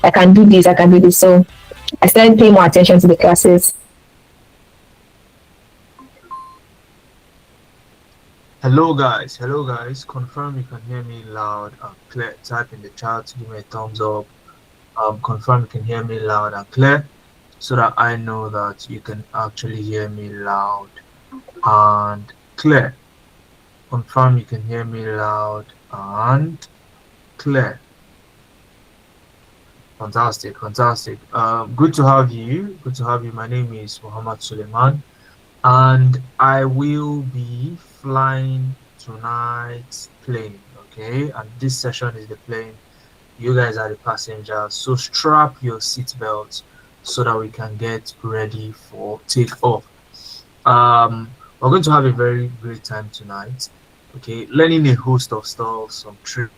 I can do this, I can do this. So I started paying more attention to the classes. Hello guys, confirm you can hear me loud and clear. Type in the chat, give me a thumbs up. Confirm you can hear me loud and clear so that I know that you can actually hear me loud and clear. Confirm you can hear me loud and clear. Fantastic, fantastic. Good to have you. Good to have you. My name is Muhammad Suleiman, and I will be flying tonight's plane. Okay, and this session is the plane. You guys are the passengers, so strap your seatbelts so that we can get ready for takeoff. We're going to have a very great time tonight. Okay, learning a host of stuff, some trivia,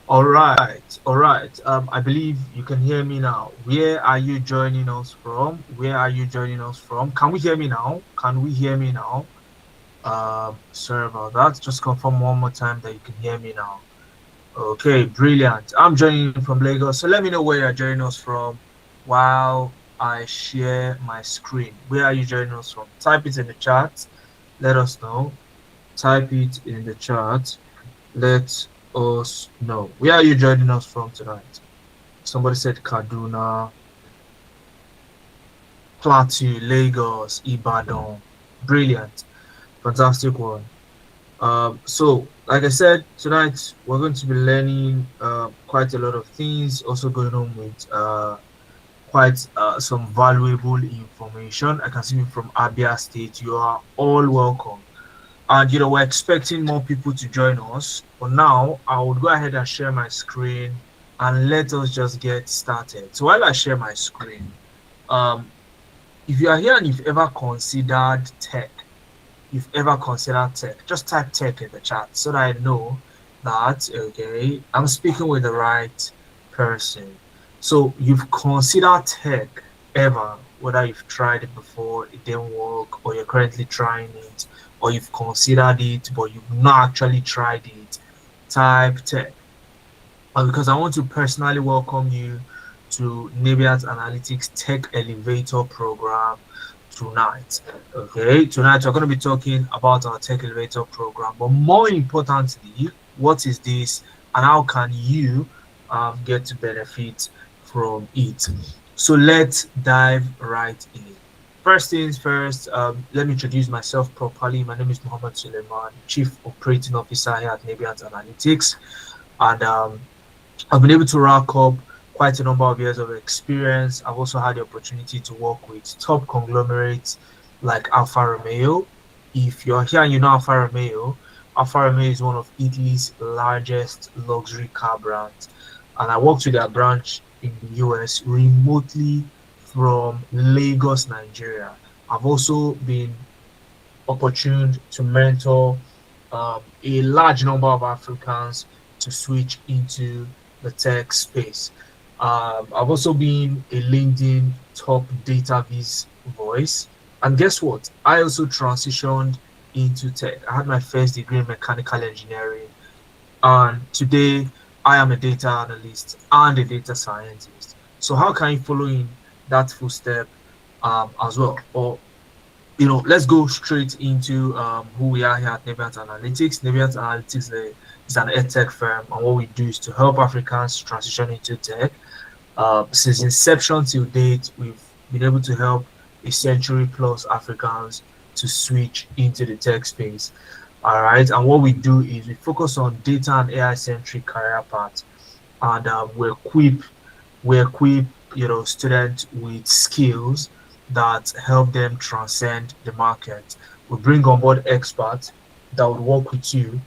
all right. I believe you can hear me now. Where are you joining us from? Where are you joining us from? Can we hear me now? Can we hear me now? Sorry about that. Just confirm one more time that you can hear me now. Okay, brilliant. I'm joining from Lagos. So let me know where you're joining us from while I share my screen. Where are you joining us from? Type it in the chat. Let us know. Type it in the chat. Let us know. Where are you joining us from tonight? Somebody said Kaduna, Plateau, Lagos, Ibadan. Brilliant. Fantastic one. So, like I said, tonight we're going to be learning quite a lot of things, also going on with quite some valuable information. I can see you from Abia State. You are all welcome. And we're expecting more people to join us. For now, I would go ahead and share my screen and let us just get started. So while I share my screen, um, if you are here and you've ever considered tech, just type tech in the chat so that I know that, okay, I'm speaking with the right person. So you've considered tech ever, whether you've tried it before, it didn't work, or you're currently trying it, or you've considered it, but you've not actually tried it, type tech. Because I want to personally welcome you to Nebiat Analytics Tech Elevator program tonight. Okay, tonight we're going to be talking about our Tech Elevator program, but more importantly, what is this and how can you get to benefit from it? So let's dive right in. First things first, let me introduce myself properly. My name is Muhammad Suleiman, Chief Operating Officer here at Nebiat Analytics, and I've been able to rack up quite a number of years of experience. I've also had the opportunity to work with top conglomerates like Alfa Romeo. If you're here and you know Alfa Romeo is one of Italy's largest luxury car brands. And I worked with their branch in the US remotely from Lagos, Nigeria. I've also been opportuned to mentor a large number of Africans to switch into the tech space. I've also been a LinkedIn top data viz voice. And guess what? I also transitioned into tech. I had my first degree in mechanical engineering. And today I am a data analyst and a data scientist. So how can you follow in that footstep as well? Or let's go straight into who we are here at Nebiat Analytics. Nebiat Analytics is an edtech firm, and what we do is to help Africans transition into tech. Since inception till date, we've been able to help a century plus Africans to switch into the tech space. All right, and what we do is we focus on data and AI centric career paths, and we equip students with skills that help them transcend the market. We bring on board experts that would work with you,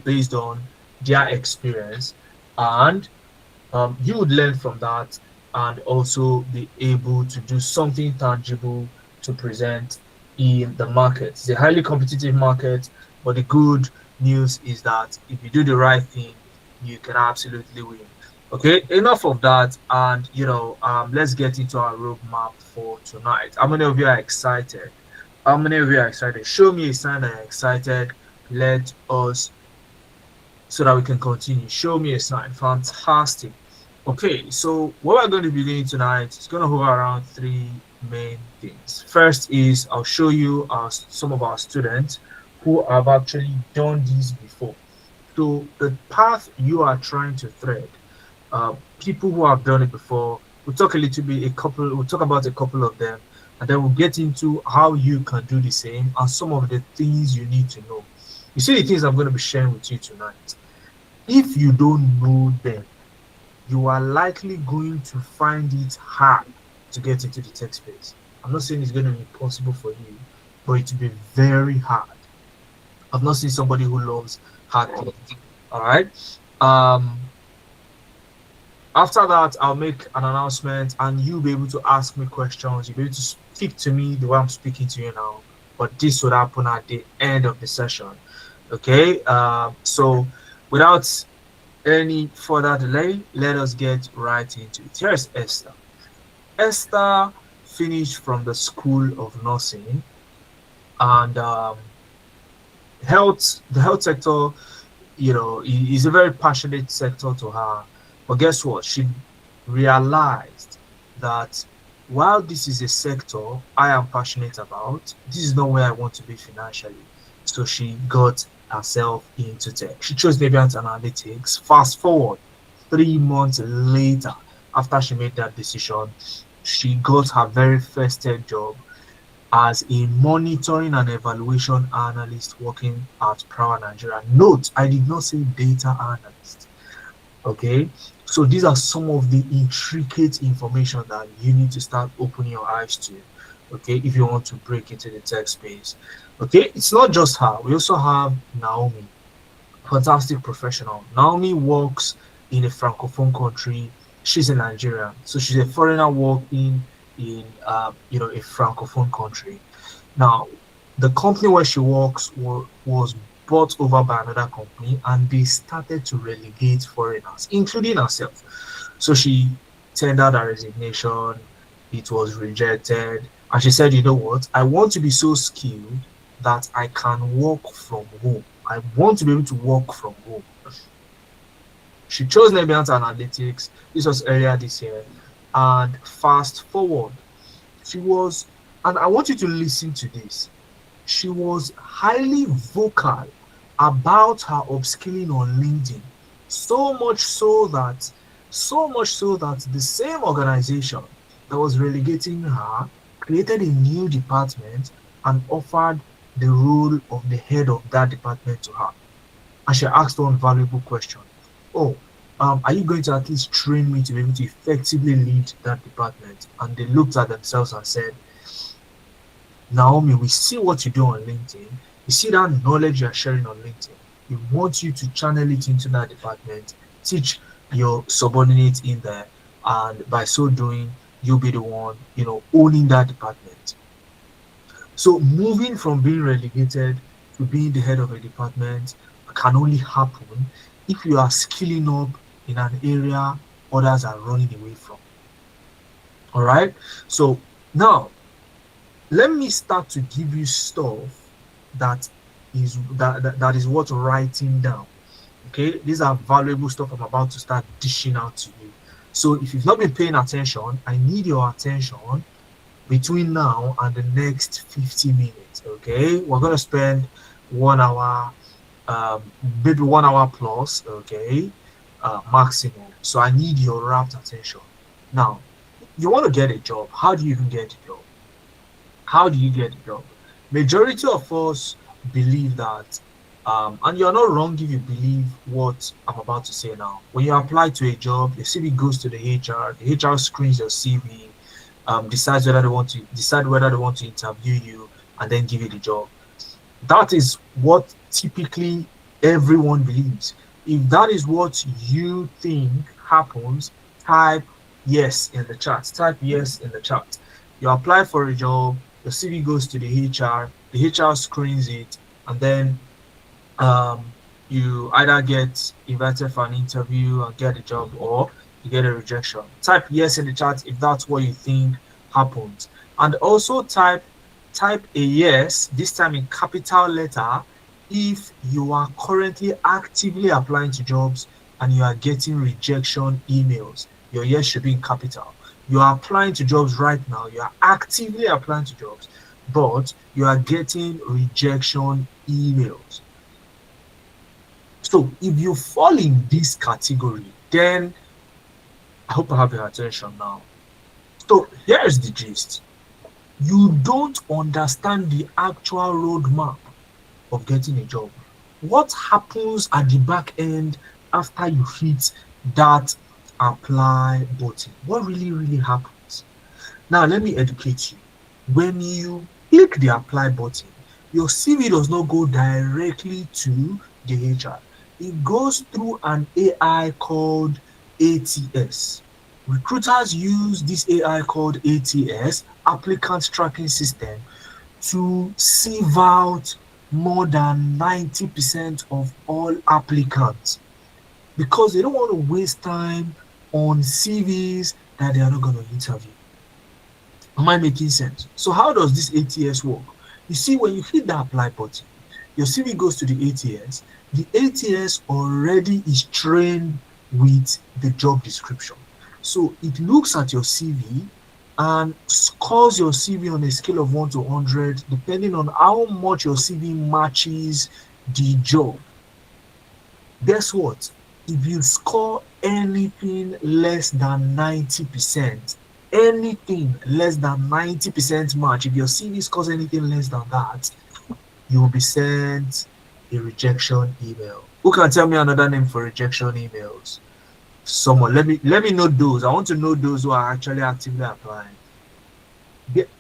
based on their experience, and you would learn from that and also be able to do something tangible to present in the market. It's a highly competitive market, but the good news is that if you do the right thing, you can absolutely win. Okay, enough of that, and let's get into our roadmap for tonight. How many of you are excited? How many of you are excited? Show me a sign that you're excited. Let us so that we can continue. Show me a sign. Fantastic. Okay, so what we're going to be doing tonight is going to hover around three main things. First is I'll show you some of our students who have actually done this before. So the path you are trying to thread, people who have done it before, we'll talk a little bit, we'll talk about a couple of them, and then we'll get into how you can do the same and some of the things you need to know. You see the things I'm going to be sharing with you tonight. If you don't know them, you are likely going to find it hard to get into the tech space. I'm not saying it's going to be possible for you, but it will be very hard. I've not seen somebody who loves hard things. All right. Um, After that, I'll make an announcement and you'll be able to ask me questions. You'll be able to speak to me the way I'm speaking to you now. But this would happen at the end of the session. Okay. So without any further delay, let us get right into it. Here's Esther. Esther finished from the School of Nursing, and the health sector, is a very passionate sector to her. But guess what? She realized that while this is a sector I am passionate about, this is not where I want to be financially. So she got herself into tech. She chose Deviant Analytics. Fast forward 3 months later, after she made that decision, she got her very first tech job as a monitoring and evaluation analyst working at Power Nigeria. Note, I did not say data analyst. Okay, so these are some of the intricate information that you need to start opening your eyes to. Okay, if you want to break into the tech space. Okay, it's not just her. We also have Naomi, fantastic professional. Naomi works in a francophone country. She's a Nigerian, so she's a foreigner working in a francophone country. Now, the company where she works was bought over by another company, and they started to relegate foreigners, including herself. So she tendered her resignation. It was rejected, and she said, "You know what? I want to be so skilled that I can work from home. I want to be able to work from home." She chose Nebiant Analytics. This was earlier this year. And fast forward, she was, and I want you to listen to this. She was highly vocal about her upskilling on LinkedIn. So much so that the same organization that was relegating her created a new department and offered the role of the head of that department to her. And she asked one valuable question. Oh, are you going to at least train me to be able to effectively lead that department? And they looked at themselves and said, Naomi, we see what you do on LinkedIn. We see that knowledge you're sharing on LinkedIn. We want you to channel it into that department, teach your subordinates in there, and by so doing, you'll be the one, owning that department. So moving from being relegated to being the head of a department can only happen if you are skilling up in an area others are running away from. All right. So now let me start to give you stuff that is worth writing down. Okay, these are valuable stuff I'm about to start dishing out to you. So if you've not been paying attention, I need your attention between now and the next 50 minutes. Okay, we're going to spend 1 hour, maybe 1 hour plus, okay, maximum. So I need your rapt attention. Now, you want to get a job. How do you even get a job? How do you get a job? Majority of us believe that, and you're not wrong if you believe what I'm about to say now. When you apply to a job, your CV goes to the HR screens your CV, decide whether they want to interview you, and then give you the job. That is what typically everyone believes. If that is what you think happens, type yes in the chat. Type yes in the chat. You apply for a job, the CV goes to the HR screens it, and then um, you either get invited for an interview and get a job, or you get a rejection. Type yes in the chat if that's what you think happens. And also type a yes, this time in capital letter, if you are currently actively applying to jobs and you are getting rejection emails. Your yes should be in capital. You are applying to jobs right now, you are actively applying to jobs, but you are getting rejection emails. So if you fall in this category, then I hope I have your attention now. So here's the gist. You don't understand the actual roadmap of getting a job. What happens at the back end after you hit that apply button? What really happens? Now let me educate you. When you click the apply button, your CV does not go directly to the HR. It goes through an AI called ATS. Recruiters use this AI called ATS, applicant tracking system, to sieve out more than 90% of all applicants because they don't want to waste time on CVs that they are not going to interview. Am I making sense? So how does this ATS work? You see, when you hit the apply button, your CV goes to the ATS. The ATS already is trained with the job description. So it looks at your CV and scores your CV on a scale of 1 to 100, depending on how much your CV matches the job. Guess what? If you score anything less than 90%, anything less than 90% match, if your CV scores anything less than that, you will be sent a rejection email. Who can tell me another name for rejection emails? Someone, let me know those. I want to know those who are actually actively applying.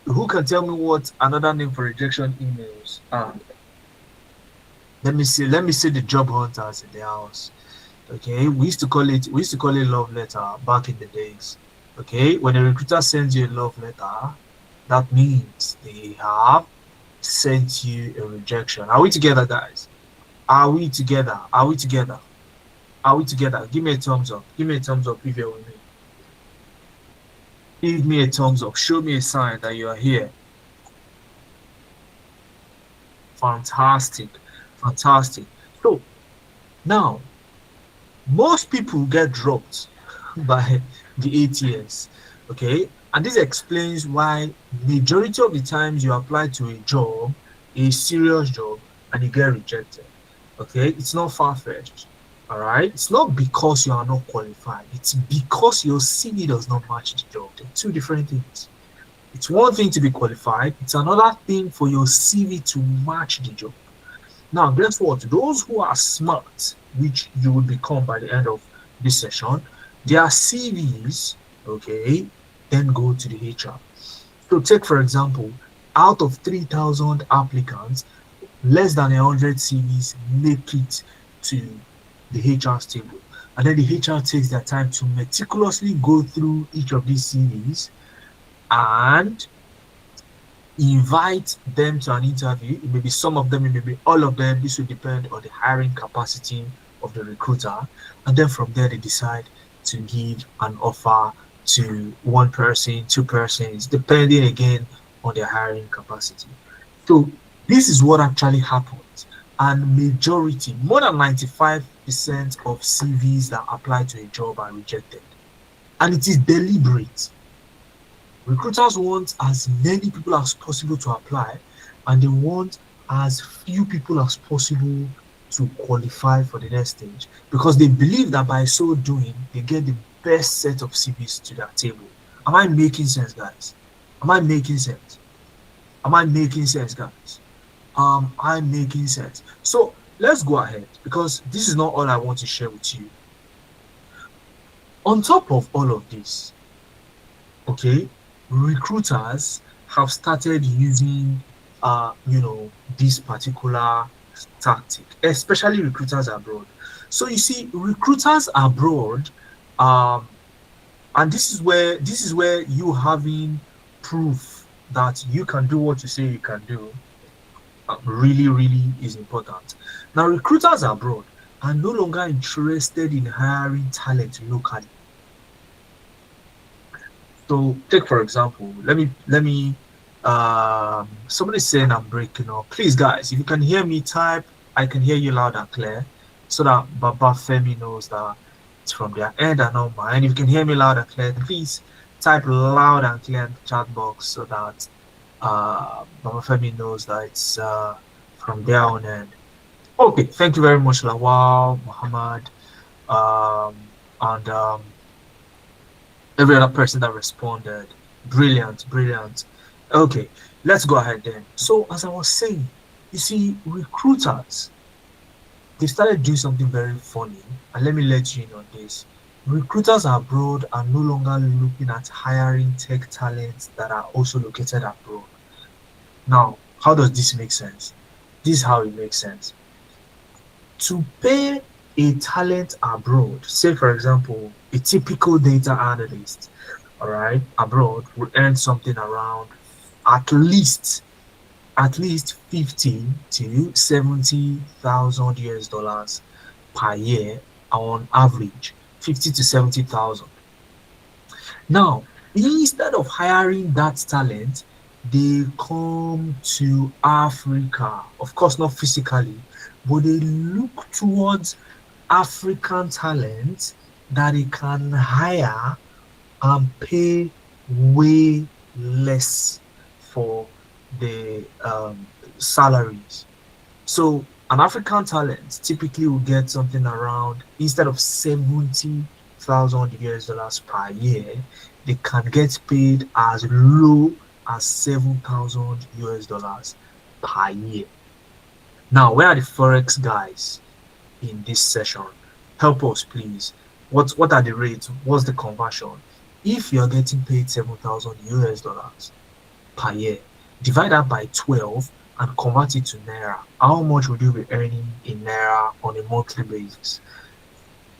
Who can tell me what another name for rejection emails are? Let me see the job hunters in the house. Okay, we used to call it love letter back in the days. Okay, when a recruiter sends you a love letter, that means they have sent you a rejection. Are we together, guys? Are we together? Are we together? Are we together? Give me a thumbs up. Give me a thumbs up if you're with me. Give me a thumbs up. Show me a sign that you are here. Fantastic. Fantastic. So now most people get dropped by the ATS. Okay, and this explains why majority of the times you apply to a job, a serious job, and you get rejected. Okay, it's not far-fetched. All right, it's not because you are not qualified, it's because your CV does not match the job. They're two different things. It's one thing to be qualified, it's another thing for your CV to match the job. Now, guess what? Those who are smart, which you will become by the end of this session, their CVs, okay, then go to the HR. So, take for example, out of 3,000 applicants, less than 100 CVs make it to the HR's table. And then the HR takes their time to meticulously go through each of these CVs and invite them to an interview. It may be some of them, it may be all of them. This will depend on the hiring capacity of the recruiter. And then from there, they decide to give an offer to one person, two persons, depending again on their hiring capacity. So this is what actually happens. And majority, more than 95% of CVs that apply to a job are rejected. And it is deliberate. Recruiters want as many people as possible to apply, and they want as few people as possible to qualify for the next stage because they believe that by so doing, they get the best set of CVs to their table. Am I making sense, guys? Am I making sense? Am I making sense, guys? I'm making sense. So let's go ahead because this is not all I want to share with you. On top of all of this, okay, recruiters have started using this particular tactic, especially recruiters abroad. So you see, recruiters abroad, um, and this is where you having proof that you can do what you say you can do, really, really is important. Now, recruiters abroad are no longer interested in hiring talent locally. So, take for example, let me somebody's saying I'm breaking up. Please, guys, if you can hear me, type I can hear you loud and clear, so that Baba Femi knows that it's from their end and not mine. If you can hear me loud and clear, please type loud and clear in the chat box so that Baba Femi knows that it's from their own end. Okay, thank you very much, Lawal, Muhammad, um, and every other person that responded. Brilliant, brilliant. Okay, let's go ahead then. So, as I was saying, you see, recruiters, they started doing something very funny, and let me let you in on this. Recruiters abroad are no longer looking at hiring tech talents that are also located abroad. Now, how does this make sense? This is how it makes sense. To pay a talent abroad, say for example, a typical data analyst, all right, abroad would earn something around at least at least 50 to 70,000 US dollars per year on average, 50 to 70,000. Now, instead of hiring that talent, they come to Africa. Of course, not physically, but they look towards African talent that they can hire and pay way less for the salaries. So an African talent typically will get something around, instead of 70,000 US dollars per year, they can get paid as low as 7,000 US dollars per year. Now, where are the forex guys in this session? Help us, please. What are the rates? What's the conversion? If you're getting paid 7,000 US dollars per year, divide that by 12 and convert it to naira. How much would you be earning in naira on a monthly basis?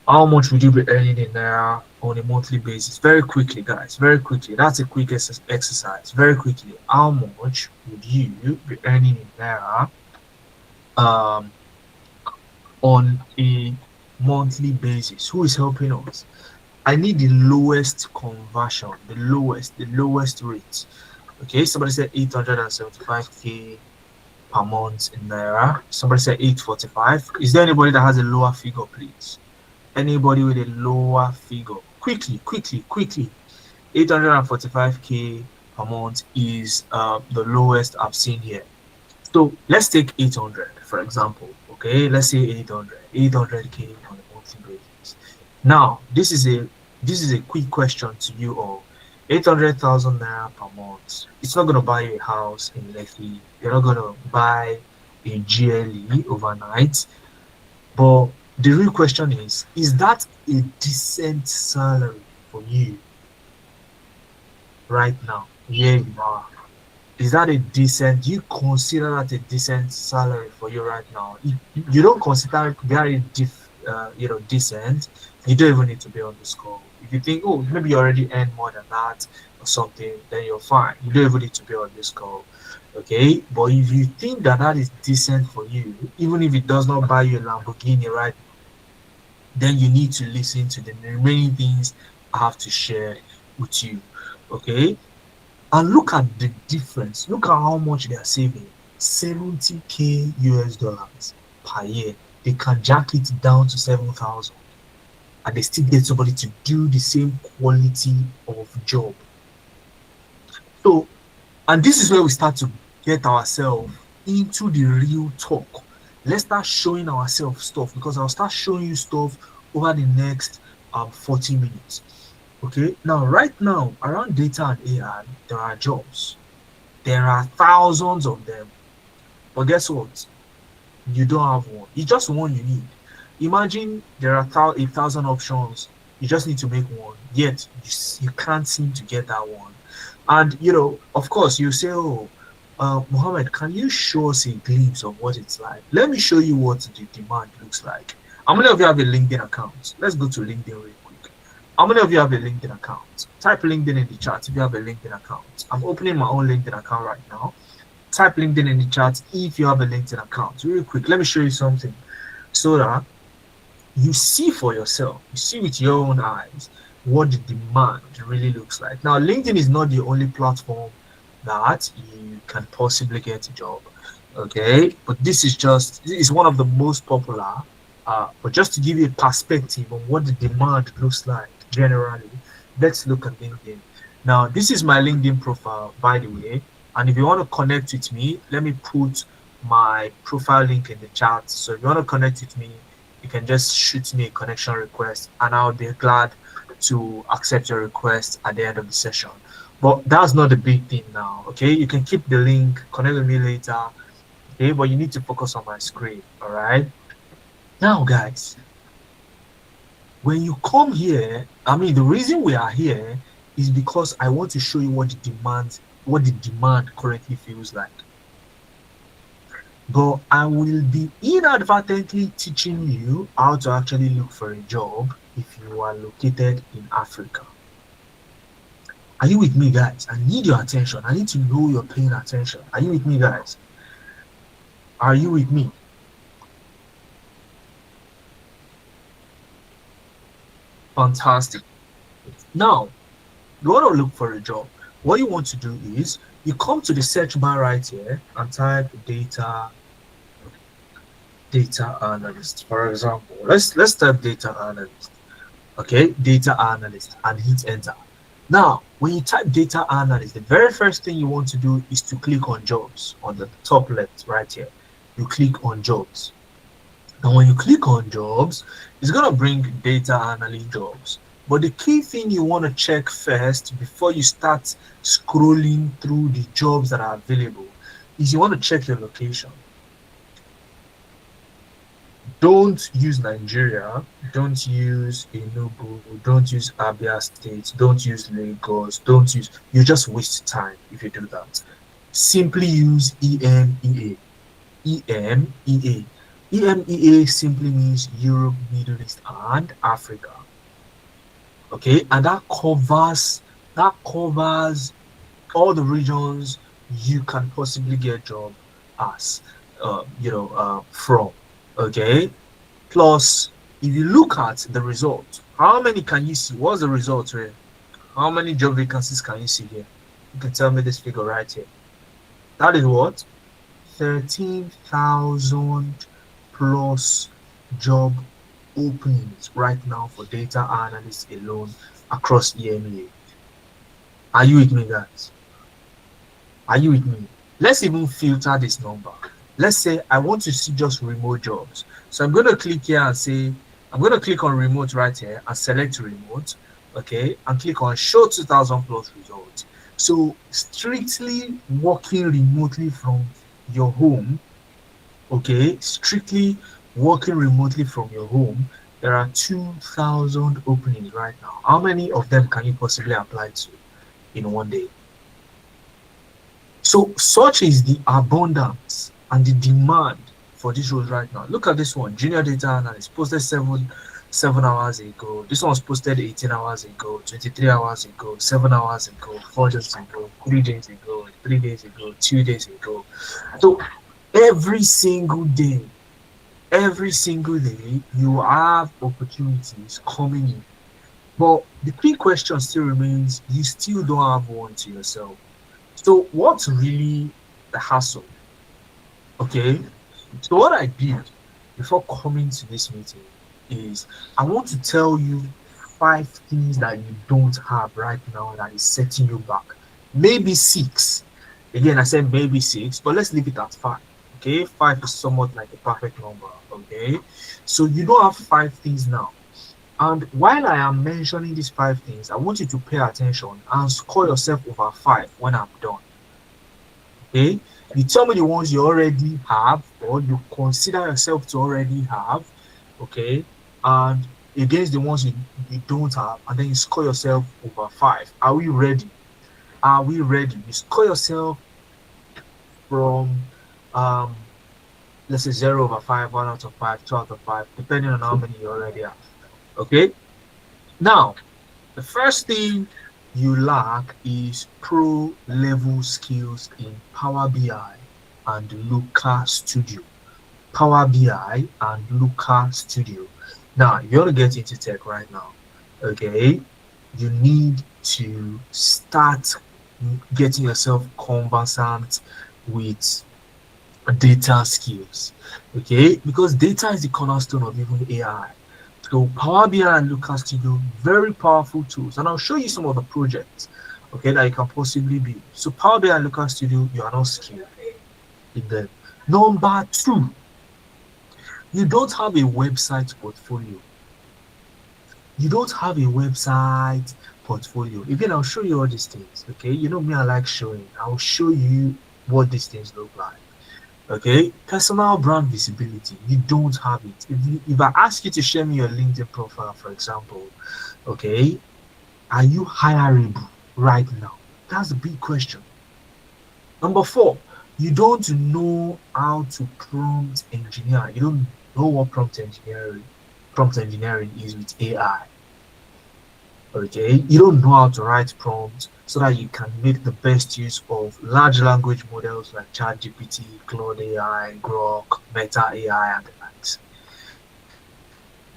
How much would you be earning in naira on a monthly basis? Very quickly, guys. Very quickly. That's a quick exercise. Very quickly. How much would you be earning in naira um, on a monthly basis? Who is helping us? I need the lowest conversion, the lowest rate. Okay, somebody said 875k per month in naira. Somebody said 845. Is there anybody that has a lower figure, please? Anybody with a lower figure? Quickly, quickly, quickly. 845k per month is the lowest I've seen here. So let's take 800 for example. Okay, let's say 800k on a monthly basis. Now, this is a quick question to you all. 800,000 naira per month. It's not going to buy you a house in Lekki. You're not going to buy a GLE overnight. But the real question is that a decent salary for you right now? Yeah, you are. Is that a decent, you consider that a decent salary for you right now? If you don't consider it very decent, you don't even need to be on the score. If you think, oh, maybe you already earn more than that or something, then you're fine. You don't even need to be on this call. Okay, but if you think that that is decent for you, even if it does not buy you a Lamborghini, right, then you need to listen to the remaining things I have to share with you. Okay, and look at the difference. Look at how much they are saving. 70k US dollars per year. They can jack it down to 7,000 and they still get somebody to do the same quality of job. So, and this is where we start to get ourselves into the real talk. Let's start showing ourselves stuff, because I'll start showing you stuff over the next 40 minutes. Okay, now right now around data and AI, there are jobs. There are thousands of them. But guess what? You don't have one. It's just one you need. Imagine there are 1,000 options. You just need to make one. Yet you can't seem to get that one. And of course, you say, oh, Mohammed, can you show us a glimpse of what it's like? Let me show you what the demand looks like. How many of you have a LinkedIn account? Let's go to LinkedIn real quick. How many of you have a LinkedIn account? Type LinkedIn in the chat if you have a LinkedIn account. I'm opening my own LinkedIn account right now. Type LinkedIn in the chat if you have a LinkedIn account. Real quick, let me show you something so that you see for yourself, you see with your own eyes what the demand really looks like. Now, LinkedIn is not the only platform that you can possibly get a job, okay? But this is one of the most popular. But just to give you a perspective on what the demand looks like generally, let's look at LinkedIn. Now, this is my LinkedIn profile, by the way. And if you want to connect with me, let me put my profile link in the chat. So if you want to connect with me, you can just shoot me a connection request and I'll be glad to accept your request at the end of the session. But that's not the big thing now, okay? You can keep the link, connect with me later, okay? But you need to focus on my screen, all right? Now, guys, when you come here, I mean, the reason we are here is because I want to show you what the demand currently feels like. But I will be inadvertently teaching you how to actually look for a job if you are located in Africa. Are you with me, guys? I need your attention. I need to know you're paying attention. Are you with me, guys? Are you with me? Fantastic. Now, you want to look for a job. What you want to do is you come to the search bar right here and type data analyst. For example, let's type data analyst. Okay, data analyst, and hit enter. Now, when you type data analyst, the very first thing you want to do is to click on jobs on the top left right here. You click on jobs. And when you click on jobs, it's going to bring data analyst jobs. But the key thing you want to check first before you start scrolling through the jobs that are available is you want to check your location. Don't use Nigeria, don't use Enugu, don't use Abia State, don't use Lagos, you just waste time if you do that. Simply use EMEA. EMEA. EMEA simply means Europe, Middle East, and Africa. Okay, and that covers all the regions you can possibly get job as, from. Okay, plus if you look at the result, how many can you see? What's the result here? How many job vacancies can you see here? You can tell me this figure right here. That is what? 13,000 plus job openings right now for data analysts alone across EMEA. Are you with me, guys? Are you with me? Let's even filter this number. Let's say I want to see just remote jobs. So I'm going to click here and say, I'm going to click on remote right here and select remote. Okay, and click on show 2000 plus results. So strictly working remotely from your home, okay, strictly working remotely from your home, there are 2,000 openings right now. How many of them can you possibly apply to in one day? So such is the abundance and the demand for these roles right now. Look at this one, junior data analyst, posted 7 hours ago. This one was posted 18 hours ago, 23 hours ago, 7 hours ago, 4 days ago, 3 days ago, 3 days ago, 2 days ago. So every single day, you have opportunities coming in. But the key question still remains, you still don't have one to yourself. So what's really the hassle? Okay, so what I did before coming to this meeting is I want to tell you 5 things that you don't have right now that is setting you back. Maybe 6. Again, I said maybe 6, but let's leave it at 5. Okay, 5 is somewhat like a perfect number. Okay, so you don't have 5 things now. And while I am mentioning these 5 things, I want you to pay attention and score yourself over 5 when I'm done. Okay, you tell me the ones you already have or you consider yourself to already have, okay, and against the ones you don't have, and then you score yourself over 5. Are we ready? Are we ready? You score yourself from um, let's say 0/5, 1/5, 2/5, depending on how many you already have. Okay. Now, the first thing you lack is pro level skills in Power BI and Looker Studio. Power BI and Looker Studio. Now, if you want to get into tech right now, okay, you need to start getting yourself conversant with data skills, okay, because data is the cornerstone of even AI. So Power BI and Looker Studio, very powerful tools, and I'll show you some of the projects, okay, that you can possibly be. So Power BI and Looker Studio, you are not skilled in them. Number two, you don't have a website portfolio. You don't have a website portfolio. Again, I'll show you all these things, okay? You know me, I like showing. I'll show you what these things look like. Okay, personal brand visibility, you don't have it. If I ask you to share me your LinkedIn profile, for example, okay, are you hireable right now? That's a big question. Number four, you don't know how to prompt engineer. You don't know what prompt engineering is with AI. Okay, you don't know how to write prompts so that you can make the best use of large language models like ChatGPT, Claude AI, Grok, Meta AI, and the likes.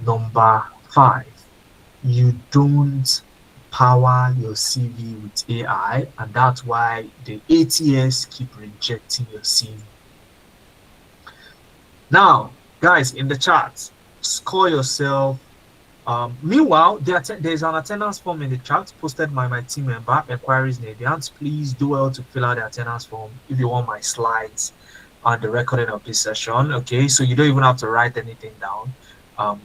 Number five, you don't power your CV with AI, and that's why the ATS keep rejecting your CV. Now, guys, in the chat, score yourself. Meanwhile, there's an attendance form in the chat posted by my team member, Enquiries Nigerians. Please do well to fill out the attendance form if you want my slides and the recording of this session. Okay, so you don't even have to write anything down.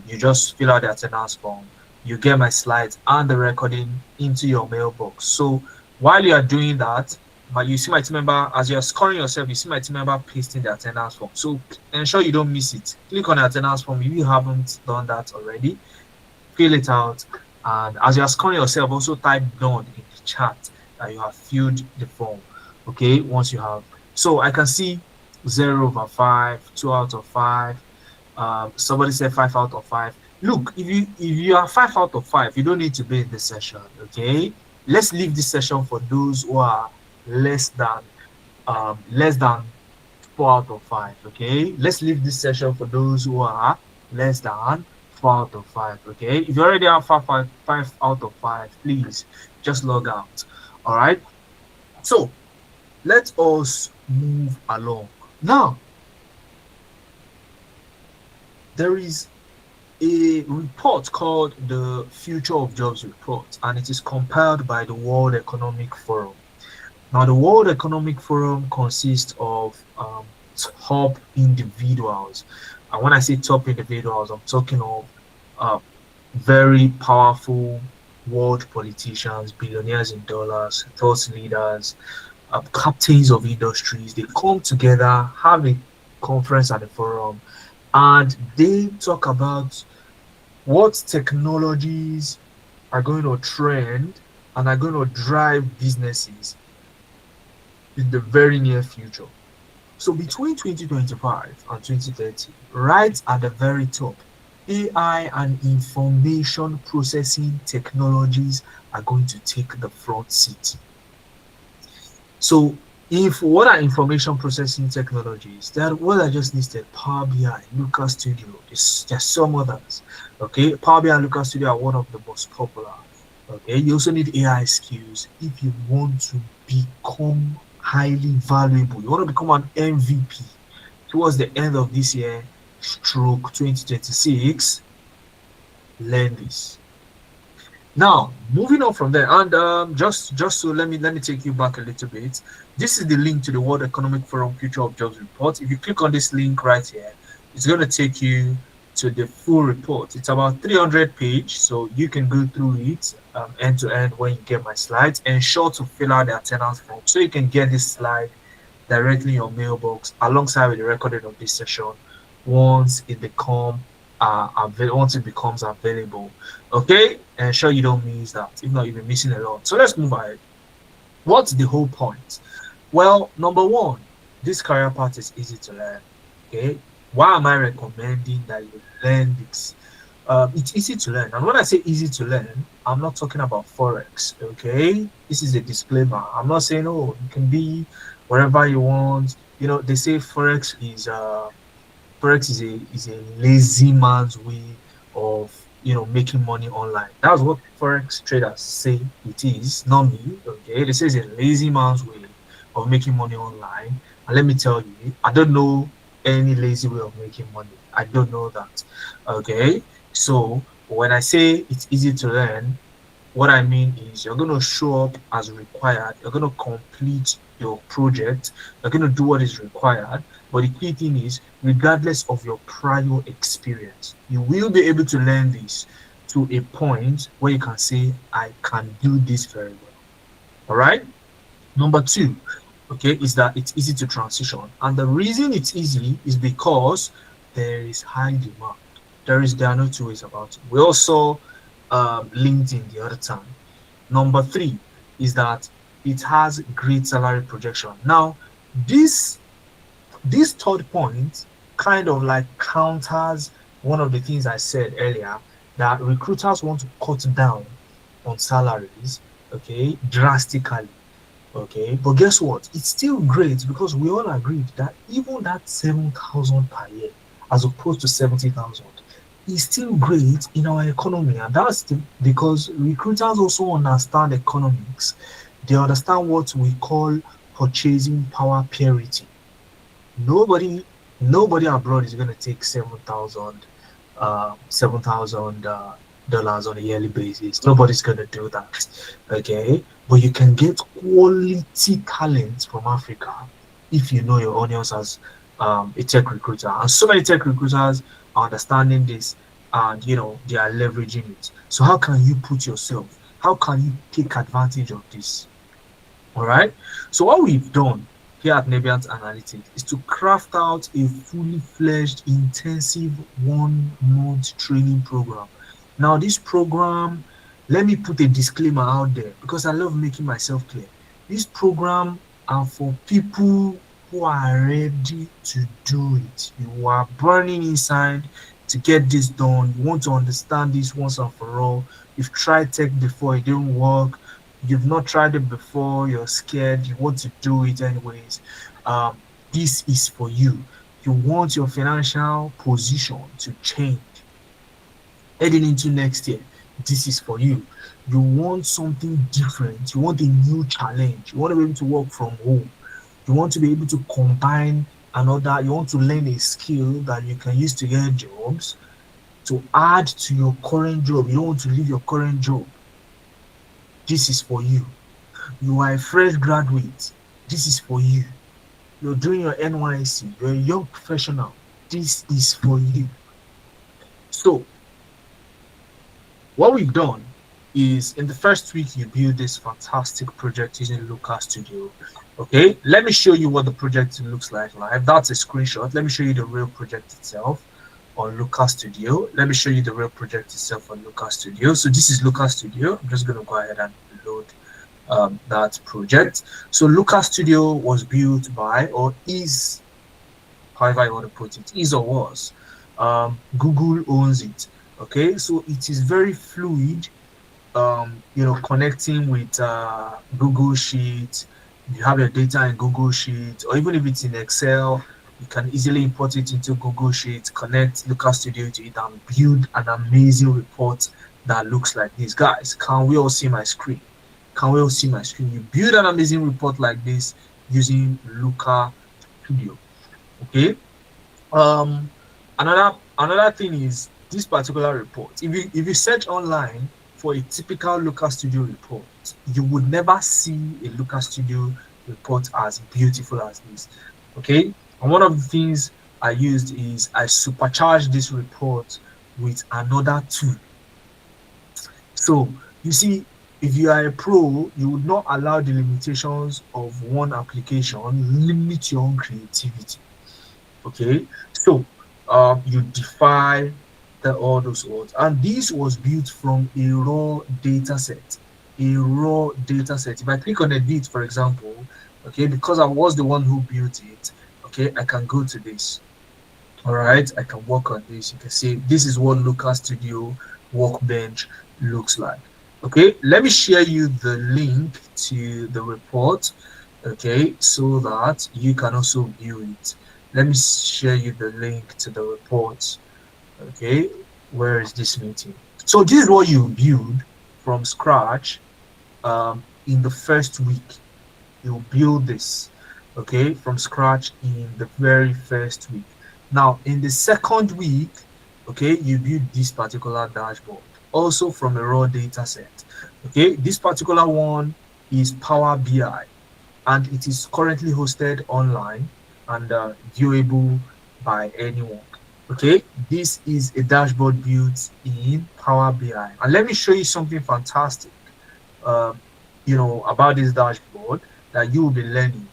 You just fill out the attendance form. You get my slides and the recording into your mailbox. So while you are doing that, you see my team member, as you're scoring yourself, you see my team member pasting the attendance form. So ensure you don't miss it. Click on the attendance form if you haven't done that already, fill it out, and as you are scoring yourself, also type done in the chat that you have filled the form. Okay, once you have, so I can see 0/5, 2/5. Somebody said 5/5. Look, if you are 5/5, you don't need to be in this session. Okay, let's leave this session for those who are less than 4/5. Okay, let's leave this session for those who are less than 4/5. Okay, if you already have 5/5, please just log out. All right, so let us move along now. There is a report called the Future of Jobs Report, and it is compiled by the World Economic Forum. Now, the World Economic Forum consists of top individuals. And when I say top individuals, I'm talking of uh, very powerful world politicians, billionaires in dollars, thought leaders, captains of industries. They come together, have a conference at the forum, and they talk about what technologies are going to trend and are going to drive businesses in the very near future. So between 2025 and 2030, right at the very top, AI and information processing technologies are going to take the front seat. So if what are information processing technologies? That what I just listed, Power BI, Looker Studio, there's some others. Okay, Power BI and Looker Studio are one of the most popular. Okay, you also need AI skills if you want to become highly valuable. You want to become an MVP towards the end of this year, stroke 2026. Learn this. Now, moving on from there, and just so let me take you back a little bit. This is the link to the World Economic Forum Future of Jobs report. If you click on this link right here, it's going to take you to the full report. It's about 300 page, so you can go through it end to end when you get my slides. Ensure to fill out the attendance form so you can get this slide directly in your mailbox alongside with the recording of this session once it becomes available. Okay, ensure you don't miss that. If not, you'll be missing a lot. So let's move ahead. What's the whole point? Well, number one, This career path is easy to learn. Okay, why am I recommending that you learn this? It's easy to learn, and when I say easy to learn, I'm not talking about forex. Okay, this is a disclaimer. I'm not saying oh you can be wherever you want. You know, they say forex is a lazy man's way of making money online. That's what forex traders say it is, not me. Okay, they say it's a lazy man's way of making money online. And let me tell you, I don't know any lazy way of making money. I don't know that. Okay, so when I say it's easy to learn, what I mean is you're going to show up as required, you're going to complete your project, you're going to do what is required. But the key thing is, regardless of your prior experience, you will be able to learn this to a point where you can say, I can do this very well. All right. Number two, okay, is that it's easy to transition. And the reason it's easy is because there is high demand. There are no two ways about it. We also LinkedIn the other time. Number three is that it has great salary projection. Now, this this third point kind of like counters one of the things I said earlier, that recruiters want to cut down on salaries, okay, drastically. Okay, but guess what? It's still great because we all agreed that even that 7,000 per year, as opposed to 70,000, is still great in our economy, and because recruiters also understand economics. They understand what we call purchasing power parity. Nobody, nobody abroad is going to take 7,000 dollars on a yearly basis. Nobody's going to do that. Okay, but you can get quality talent from Africa if you know your audience as a tech recruiter. And so many tech recruiters are understanding this, and they are leveraging it. So how can you put yourself? How can you take advantage of this? All right. So what we've done here at Nebiant Analytics is to craft out a fully fledged, intensive 1 month training program. Now, this program, let me put a disclaimer out there because I love making myself clear. This program are for people who are ready to do it. You are burning inside to get this done. You want to understand this once and for all. You've tried tech before, it didn't work. You've not tried it before, you're scared, you want to do it anyways. This is for you. You want your financial position to change heading into next year. This is for you. You want something different, you want a new challenge, you want to be able to work from home, you want to be able to combine another, you want to learn a skill that you can use to get jobs to add to your current job. You don't want to leave your current job. This is for you. You are a fresh graduate. This is for you. You're doing your NYC. You're a young professional. This is for you. So, what we've done is in the first week, you build this fantastic project using Looker Studio. Okay, let me show you what the project looks like live. That's a screenshot. Let me show you the real project itself on Looker Studio. Let me show you the real project itself on Looker Studio. So this is Looker Studio. I'm just going to go ahead and load that project. So Looker Studio was built by, or is, however you want to put it, is or was. Google owns it. Okay, so it is very fluid. Connecting with Google Sheet. You have your data in Google Sheet, or even if it's in Excel, you can easily import it into Google Sheet, connect Looker Studio to it, and build an amazing report that looks like this. Guys, can we all see my screen? Can we all see my screen? You build an amazing report like this using Looker Studio. Okay. Another thing is this particular report. If you search online for a typical Looker Studio report, you would never see a Looker Studio report as beautiful as this. Okay. And one of the things I used is I supercharged this report with another tool. So you see, if you are a pro, you would not allow the limitations of one application limit your own creativity. Okay, so you defy all those words, and this was built from a raw data set. A raw data set. If I click on edit, for example, Okay, because I was the one who built it. Okay, I can go to this. All right, I can work on this. You can see this is what Local Studio Workbench looks like. Okay, let me share you the link to the report. Okay, so that you can also view it. Let me share you the link to the report. Okay, where is this meeting? So this is what you build from scratch in the first week. You build this, okay, from scratch in the very first week. Now in the second week, okay, you build this particular dashboard also from a raw data set. Okay, this particular one is Power BI, and it is currently hosted online and viewable by anyone. Okay, this is a dashboard built in Power BI, and let me show you something fantastic um, about this dashboard that you will be learning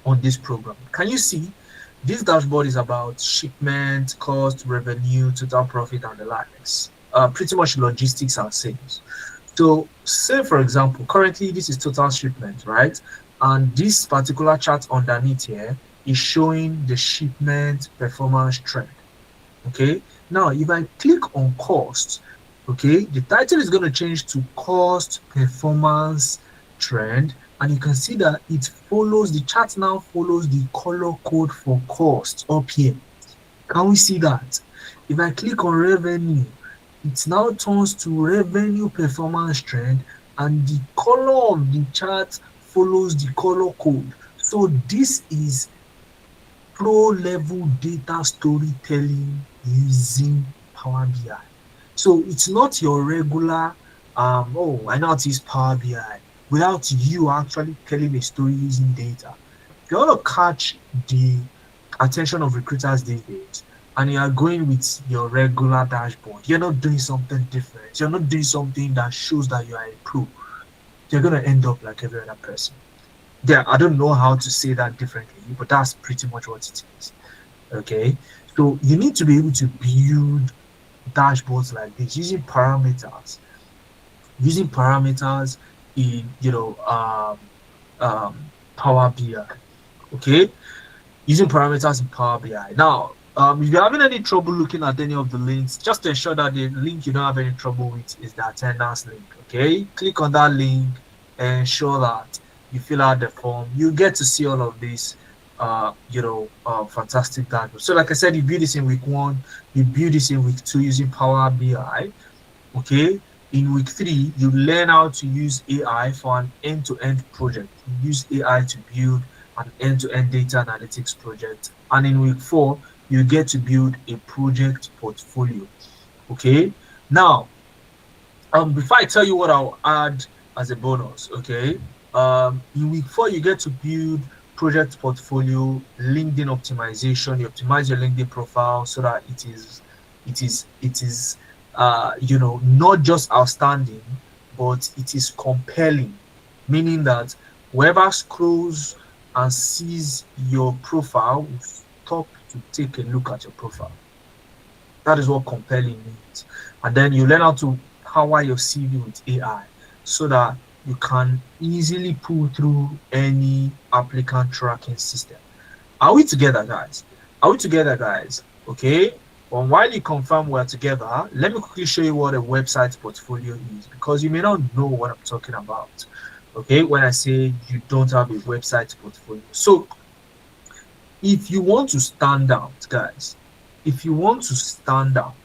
on this program. Can you see this dashboard is about shipment, cost, revenue, total profit, and the likes. Pretty much logistics and sales. So, say for example, currently this is total shipment, right? And this particular chart underneath here is showing the shipment performance trend. Okay, now if I click on cost, okay, the title is going to change to cost performance trend, and you can see that it follows, the chart now follows the color code for cost up here. Can we see that? If I click on revenue, it now turns to revenue performance trend, and the color of the chart follows the color code. So this is pro level data storytelling using Power BI. So it's not your regular oh, I know how to use Power BI without you actually telling a story using data. If you want to catch the attention of recruiters these days and you are going with your regular dashboard, you're not doing something different. You're not doing something that shows that you are a pro. You're gonna end up like every other person. Yeah, I don't know how to say that differently, but that's pretty much what it is. Okay, so you need to be able to build dashboards like this using parameters in Power BI. Okay, using parameters in Power BI. Now, if you're having any trouble looking at any of the links, just ensure that the link you don't have any trouble with is the attendance link. Okay, click on that link and ensure that you fill out the form. You get to see all of this, fantastic dashboard. So, like I said, you build this in week 1, you build this in week 2 using Power BI. Okay, in week 3, you learn how to use AI for an end-to-end project. You use AI to build an end-to-end data analytics project, and in week 4 you get to build a project portfolio. Okay, now before I tell you what I'll add as a bonus, okay, in week 4 you get to build project portfolio, LinkedIn optimization. You optimize your LinkedIn profile so that it is not just outstanding, but it is compelling, meaning that whoever scrolls and sees your profile will stop to take a look at your profile. That is what compelling means. And then you learn how to power your CV with AI so that you can easily pull through any applicant tracking system. Are we together, guys? Are we together, guys? Okay. Well, while you confirm we're together, let me quickly show you what a website portfolio is, because you may not know what I'm talking about. Okay, when I say you don't have a website portfolio. So if you want to stand out, guys, if you want to stand out,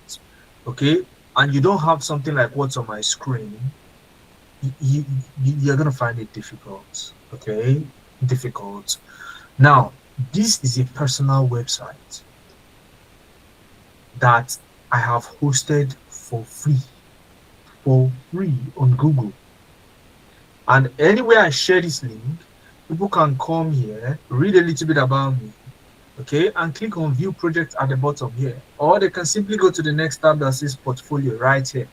okay, and you don't have something like what's on my screen, you're gonna find it difficult. Okay, difficult. Now, this is a personal website that I have hosted for free on Google. And anywhere I share this link, people can come here, read a little bit about me, okay, and click on view project at the bottom here. Or they can simply go to the next tab that says portfolio right here.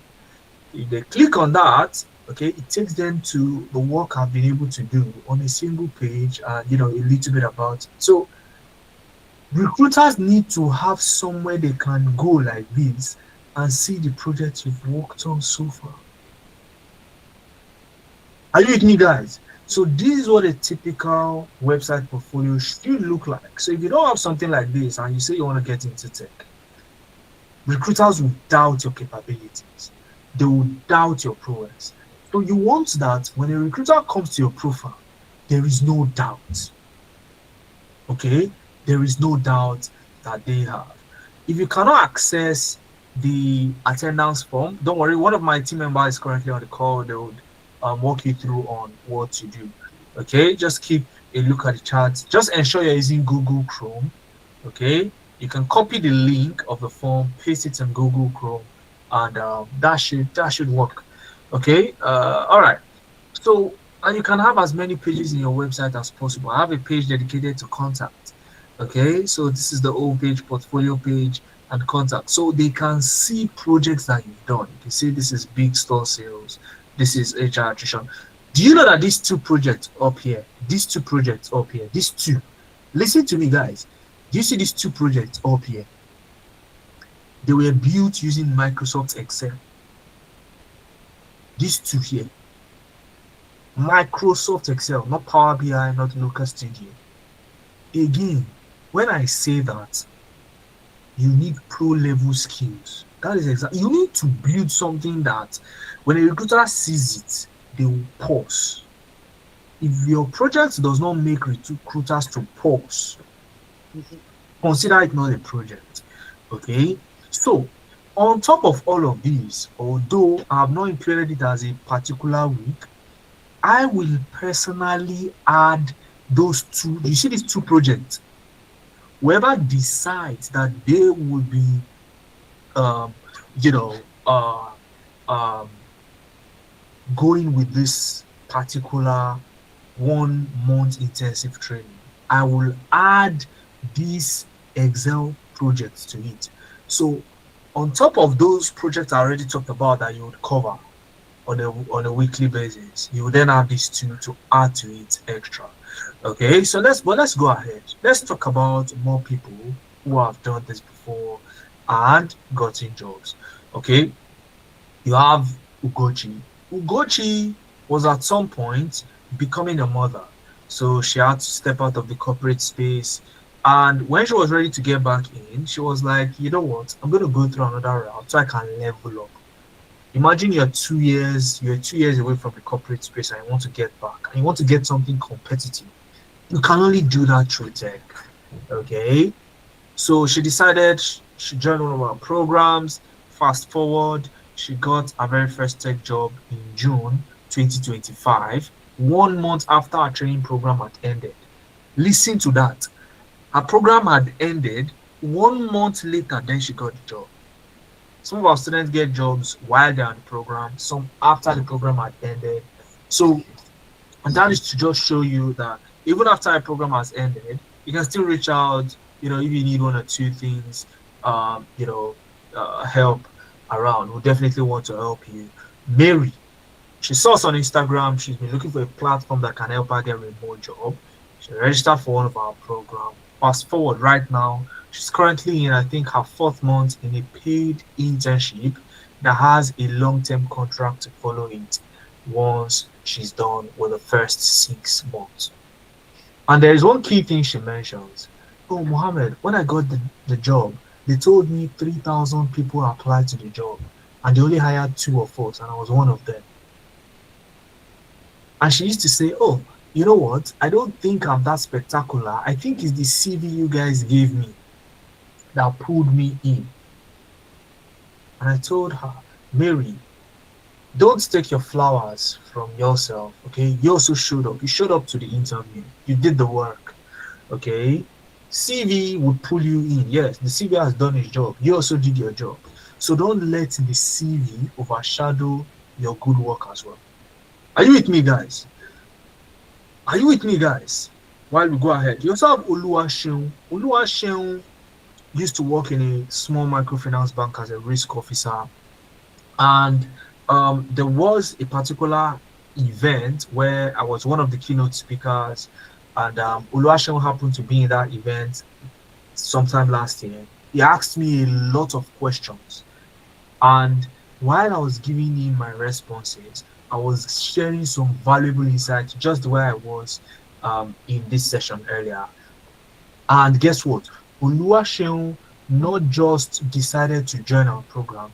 If they click on that, okay, it takes them to the work I've been able to do on a single page and a little bit about it. So recruiters need to have somewhere they can go like this and see the project you've worked on so far. Are you with me, guys? So this is what a typical website portfolio should look like. So if you don't have something like this and you say you want to get into tech, recruiters will doubt your capabilities. They will doubt your prowess. So you want that when a recruiter comes to your profile, there is no doubt. Okay, there is no doubt that they have. If you cannot access the attendance form, don't worry, one of my team members is currently on the call. They would walk you through on what to do. Okay, just keep a look at the chat. Just ensure you're using Google Chrome. Okay, you can copy the link of the form, paste it in Google Chrome, and that should work. Okay, all right. So, and you can have as many pages in your website as possible. I have a page dedicated to contact. Okay, so this is the home page, portfolio page, and contact. So they can see projects that you've done. You can see this is big store sales, this is HR attrition. Do you know that these two projects up here, these two, listen to me, guys. Do you see these two projects up here? They were built using Microsoft Excel. These two here, Microsoft Excel, not Power BI, not Local Studio. Again, when I say that, you need pro level skills. That is exactly, you need to build something that when a recruiter sees it, they will pause. If your project does not make recruiters to pause, consider it not a project. Okay, so on top of all of these, although I have not included it as a particular week, I will personally add those two. You see these two projects. Whoever decides that they will be, um, you know, um, going with this particular 1 month intensive training, I will add these Excel projects to it. So on top of those projects I already talked about that you would cover on a weekly basis, you will then have these two to add to it extra. Okay, so let's go ahead. Let's talk about more people who have done this before and gotten jobs. Okay, you have Ugochi. Ugochi was at some point becoming a mother, so she had to step out of the corporate space. And when she was ready to get back in, she was like, you know what, I'm going to go through another route so I can level up. Imagine you're 2 years away from the corporate space and you want to get back and you want to get something competitive. You can only do that through tech. Okay. So she decided she joined one of our programs. Fast forward, she got her very first tech job in June 2025, 1 month after her training program had ended. Listen to that. Her program had ended 1 month later, then she got the job. Some of our students get jobs while they're on the program, some after the program had ended. So, and that is to just show you that even after a program has ended, you can still reach out, if you need one or two things, help around. We'll definitely want to help you. Mary, she saw us on Instagram. She's been looking for a platform that can help her get a remote job. She registered for one of our programs. Fast forward right now, she's currently in, I think, her 4th month in a paid internship that has a long-term contract to follow it once she's done with the first 6 months. And there is one key thing she mentions. Oh, Mohammed, when I got the job, they told me 3,000 people applied to the job and they only hired 2 of us, and I was one of them. And she used to say, oh, you know what? I don't think I'm that spectacular. I think it's the CV you guys gave me that pulled me in. And I told her, Mary, don't take your flowers from yourself. Okay, you also showed up. You showed up to the interview. You did the work. Okay, CV would pull you in. Yes, the CV has done its job. You also did your job. So don't let the CV overshadow your good work as well. Are you with me, guys? Are you with me, guys? While we go ahead, you also have Oluwaseun. Oluwaseun used to work in a small microfinance bank as a risk officer, and there was a particular event where I was one of the keynote speakers, and Oluwaseun happened to be in that event sometime last year. He asked me a lot of questions, and while I was giving him my responses, I was sharing some valuable insights just the way I was in this session earlier. And guess what? Oluwaseun not just decided to join our program,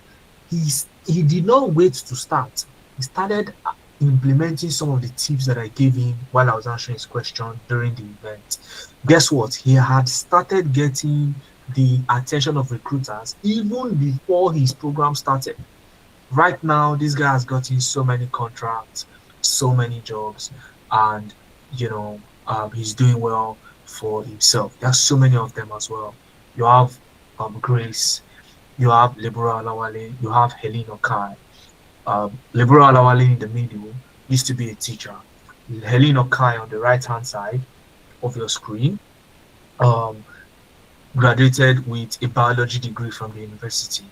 he did not wait to start. He started implementing some of the tips that I gave him while I was answering his question during the event. Guess what? He had started getting the attention of recruiters even before his program started. Right now, this guy has gotten so many contracts, so many jobs, and he's doing well for himself. There's so many of them as well. You have Grace, you have Lebura Alawale, you have Helene Okai. Lebura Alawale in the middle used to be a teacher. Helene Okai on the right hand side of your screen um, graduated with a biology degree from the university.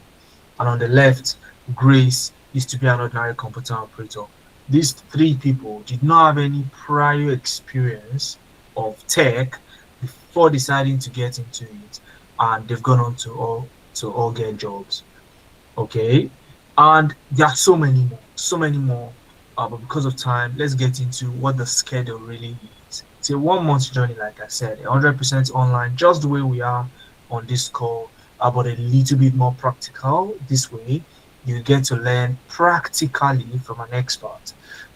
And on the left, Grace used to be an ordinary computer operator. These three people did not have any prior experience of tech before deciding to get into it, and they've gone on to all get jobs. Okay, and there are so many more. But because of time, let's get into what the schedule really is. It's a 1 month journey, like I said, 100% online, just the way we are on this call, but a little bit more practical. This way, you get to learn practically from an expert.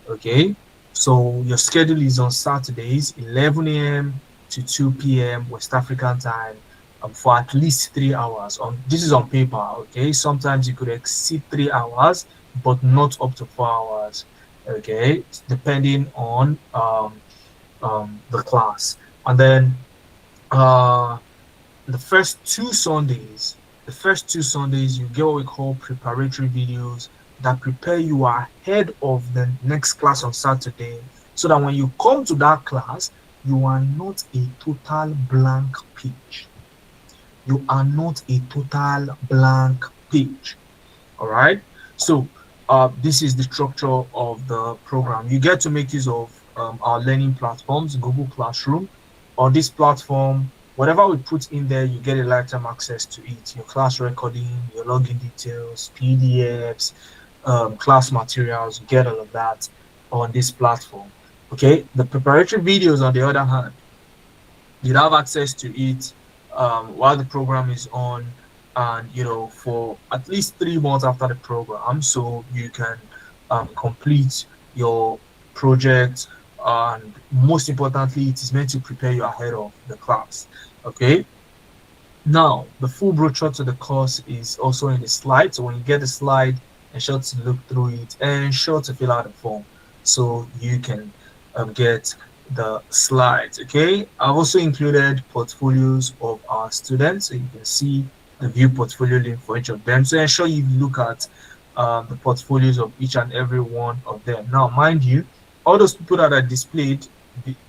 Okay, so your schedule is on Saturdays, 11 a.m. to 2 p.m. West African time, for at least 3 hours. This is on paper. Okay, sometimes you could exceed 3 hours, but not up to 4 hours. Okay, depending on the class. And then uh, the first two Sundays, you get what we call preparatory videos that prepare you ahead of the next class on Saturday, so that when you come to that class, you are not a total blank page. You are not a total blank page. All right. So this is the structure of the program. You get to make use of our learning platforms, Google Classroom. On this platform, whatever we put in there, you get a lifetime access to it. Your class recording, your login details, PDFs, class materials, you get all of that on this platform. Okay. The preparatory videos, on the other hand, you have access to it while the program is on, and for at least 3 months after the program, so you can complete your project, and most importantly, it is meant to prepare you ahead of the class. Okay, now the full brochure to the course is also in the slide, so when you get the slide, ensure to look through it and ensure to fill out the form so you can get the slides. Okay, I've also included portfolios of our students, so you can see the view portfolio link for each of them. So ensure you look at the portfolios of each and every one of them. Now, mind you, all those people that are displayed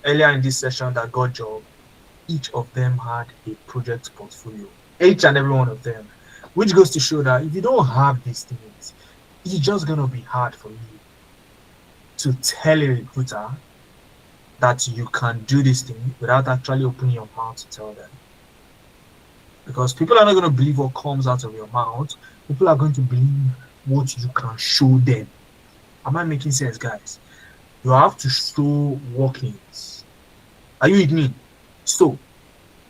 earlier in this session that got job, each of them had a project portfolio, each and every one of them, which goes to show that if you don't have these things, it's just gonna be hard for you to tell a recruiter that you can do this thing without actually opening your mouth to tell them. Because people are not going to believe what comes out of your mouth. People are going to believe what you can show them. Am I making sense, guys? You have to show workings. Are you with me? So,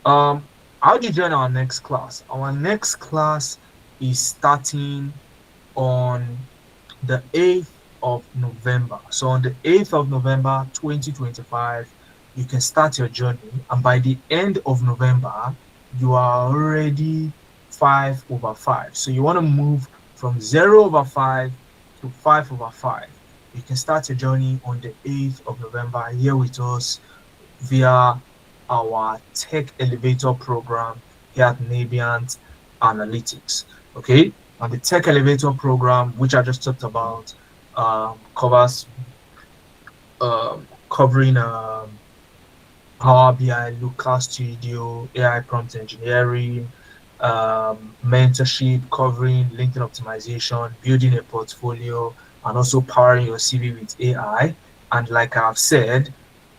how do you join our next class? Our next class is starting on the 8th of November. So on the 8th of November 2025, you can start your journey, and by the end of November, you are already 5/5. So you want to move from 0/5 to 5/5. You can start your journey on the 8th of November here with us via our Tech Elevator program here at Navient Analytics. Okay, and the Tech Elevator program, which I just talked about, covers covering Power BI, Looker Studio, AI prompt engineering, mentorship, covering LinkedIn optimization, building a portfolio, and also powering your CV with AI. And like I've said,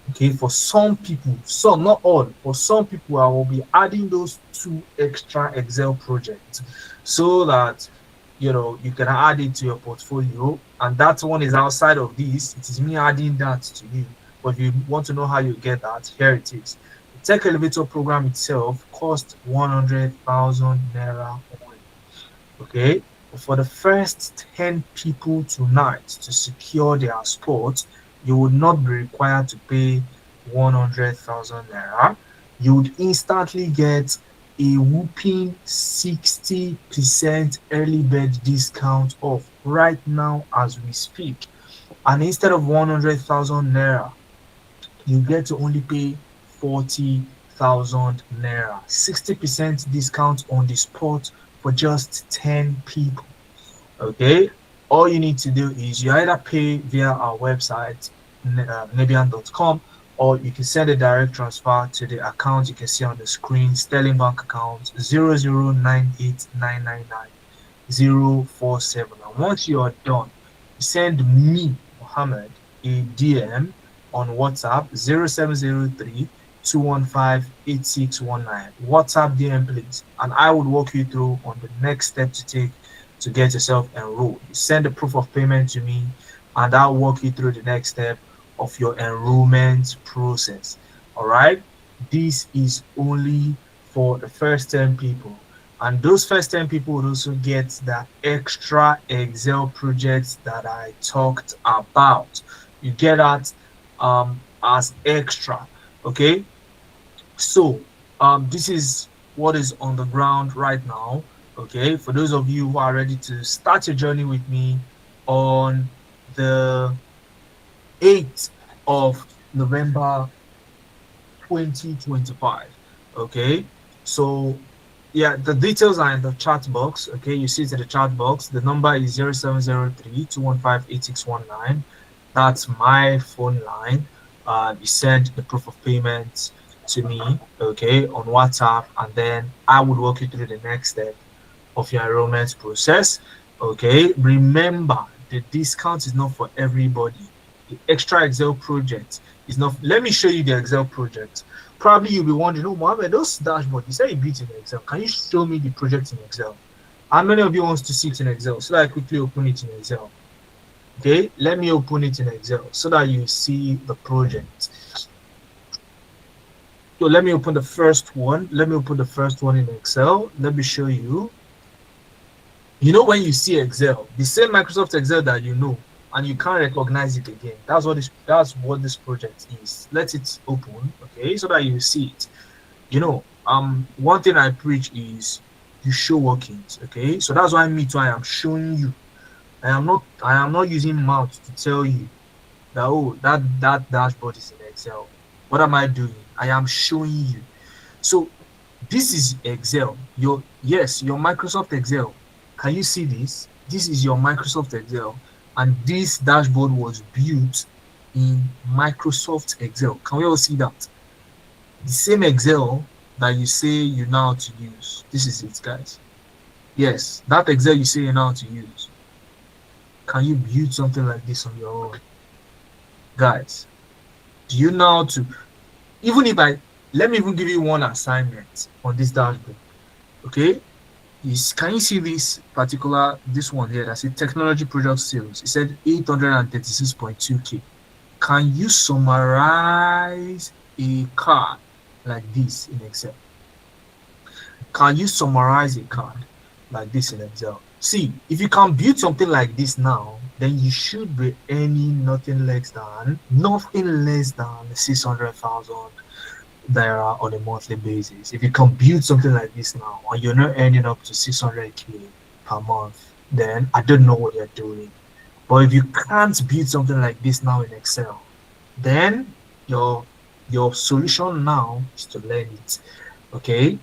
okay, for some people, some not all, for some people, I will be adding those 2 extra Excel projects so that you can add it to your portfolio, and that one is outside of this. It is me adding that to you. But if you want to know how you get that, here it is. The tech elevator program itself costs 100,000 naira only. Okay, but for the first 10 people tonight to secure their spot, you would not be required to pay 100,000 naira. You would instantly get a whooping 60% early bird discount off right now as we speak. And instead of 100,000 naira, you get to only pay 40,000 naira. 60% discount on the spot for just 10 people. Okay, all you need to do is you either pay via our website, Nibian.com, or you can send a direct transfer to the account you can see on the screen, Sterling Bank account 0098999 047. And once you are done, send me, Mohammed, a DM on WhatsApp 0703 215 8619. WhatsApp DM, please, and I would walk you through on the next step to take to get yourself enrolled. You send the proof of payment to me, and I'll walk you through the next step of your enrollment process. All right, this is only for the first 10 people, and those first 10 people will also get the extra Excel projects that I talked about. You get that as extra. Okay, so this is what is on the ground right now. Okay, for those of you who are ready to start your journey with me on the 8th of November 2025. Okay, so yeah, the details are in the chat box. Okay, you see it in the chat box. The number is 0703 215 8619. That's my phone line. You send the proof of payment to me, okay, on WhatsApp, and then I would walk you through the next step of your enrollment process. Okay, remember the discount is not for everybody. The extra Excel project is not. Let me show you the Excel project. Probably you'll be wondering, oh, Mohammed, those dashboard, you said you beat in Excel. Can you show me the project in Excel? How many of you wants to see it in Excel? So that I quickly open it in Excel. Okay, let me open it in Excel so that you see the project. So let me open the first one. Let me open the first one in Excel. Let me show you. You know, when you see Excel, the same Microsoft Excel that you know, and you can't recognize it again. That's what this project is. Let it open, okay, so that you see it. You know, one thing I preach is you show workings, okay. So that's why me too, I am showing you. I am not using mouth to tell you that, oh, that dashboard is in Excel. What am I doing? I am showing you. So this is Excel. Your Microsoft Excel. Can you see this? This is your Microsoft Excel, and this dashboard was built in Microsoft Excel. Can we all see that? The same Excel that you say you know how to use. This is it, guys. Yes, that Excel you say you know how to use. Can you build something like this on your own? Guys, do you know how to, even if let me even give you one assignment on this dashboard, okay? Can you see this one here that says technology product sales? It said 836.2k. Can you summarize a card like this in Excel? Can you summarize a card like this in Excel? See, if you can build something like this now, then you should be earning nothing less than 600,000 naira on a monthly basis. If you can build something like this now, and you're not earning up to 600k per month, then I don't know what you're doing. But if you can't build something like this now in Excel, then your solution now is to learn it. Okay,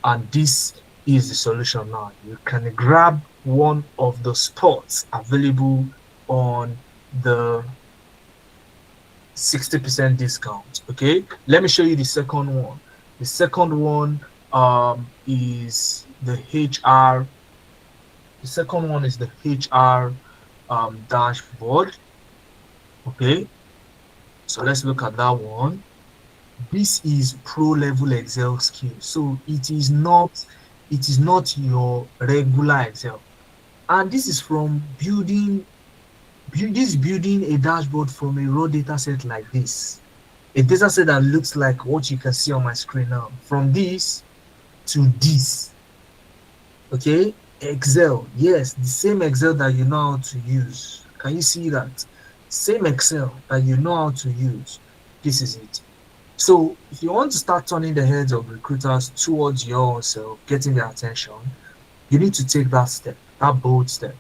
and this is the solution now. You can grab one of the spots available on the 60% discount. Okay, let me show you the second one. The second one is the HR. The second one is the HR dashboard. Okay, so let's look at that one. This is pro level Excel skill. So it is not your regular Excel. And this is from building a dashboard from a raw data set like this. A data set that looks like what you can see on my screen now. From this to this. Okay, Excel. Yes, the same Excel that you know how to use. Can you see that? Same Excel that you know how to use. This is it. So if you want to start turning the heads of recruiters towards yourself, getting their attention, you need to take that step, that bold step.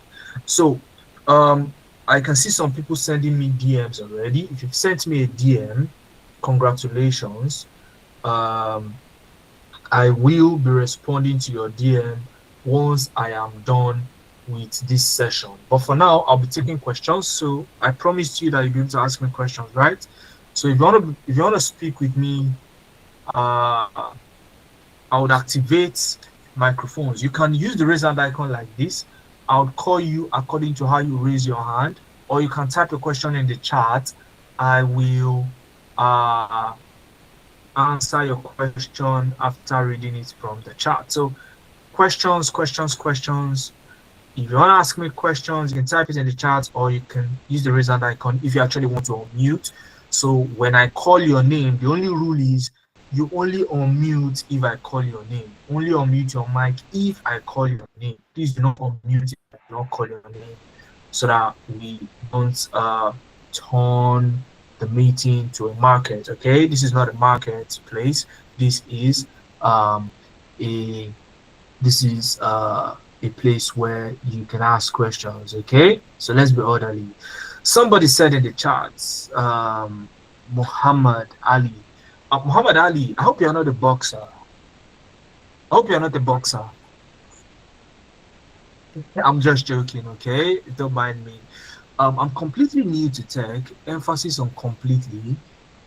So I can see some people sending me DMs already. If you've sent me a DM, congratulations. Um, I will be responding to your DM once I am done with this session. But for now, I'll be taking questions. So I promised you that you'll be able to ask me questions, right? So if you want to speak with me, uh, I would activate microphones. You can use the raise hand icon like this. I would call you according to how you raise your hand, or you can type a question in the chat. I will uh, answer your question after reading it from the chat. So questions, questions, questions. If you want to ask me questions, you can type it in the chat, or you can use the raise hand icon if you actually want to unmute. So when I call your name, the only rule is you only unmute if I call your name. Only unmute your mic if I call your name. Please do not unmute if I do not call your name, so that we don't turn the meeting to a market. Okay, this is not a marketplace. This is a this is a place where you can ask questions. Okay, so let's be orderly. Somebody said in the chats, Muhammad Ali. Muhammad Ali, I hope you're not a boxer. I hope you're not a boxer. I'm just joking, okay? Don't mind me. I'm completely new to tech. Emphasis on completely.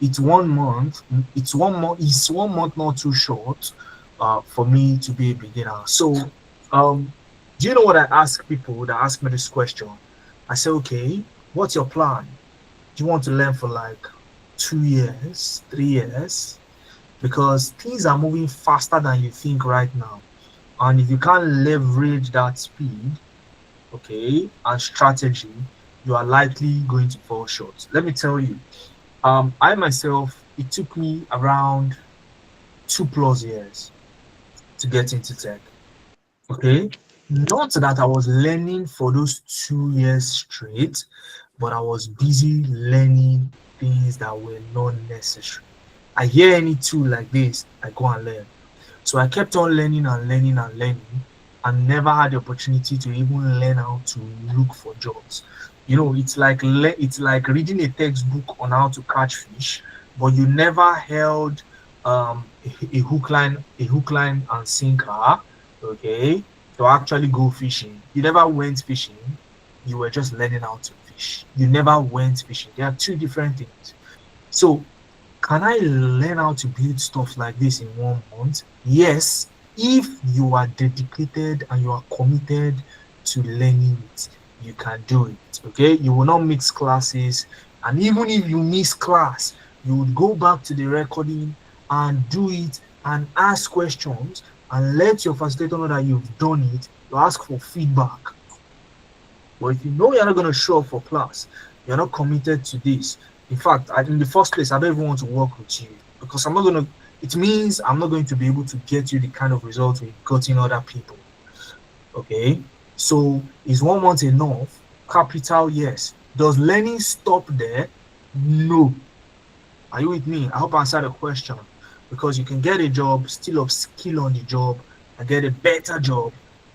It's 1 month. It's 1 month. It's 1 month not too short for me to be a beginner. So, do you know what I ask people that ask me this question? I say, okay, what's your plan? Do you want to learn for like 2 years, 3 years? Because things are moving faster than you think right now. And if you can't leverage that speed, okay, and strategy, you are likely going to fall short. Let me tell you, I myself, it took me around 2+ years to get into tech. Okay, not that I was learning for those 2 years straight, but I was busy learning things that were not necessary. I hear any tool like this, I go and learn. So I kept on learning and learning and learning, and never had the opportunity to even learn how to look for jobs. It's like reading a textbook on how to catch fish, but you never held a hook line and sinker, okay, to actually go fishing. You never went fishing. You were just learning how to fish. You never went fishing. They are two different things. So can I learn how to build stuff like this in 1 month? Yes, if you are dedicated and you are committed to learning it, you can do it. Okay, you will not mix classes, and even if you miss class, you would go back to the recording and do it and ask questions and let your facilitator know that you've done it. You ask for feedback. But if you know you're not going to show up for class, you're not committed to this. In fact, in the first place, I don't even want to work with you, because I'm not going to. It means I'm not going to be able to get you the kind of results we've gotten other people. Okay, so is 1 month enough? Capital yes. Does learning stop there? No. Are you with me? I hope I answered the question, because you can get a job, still upskill on the job, and get a better job,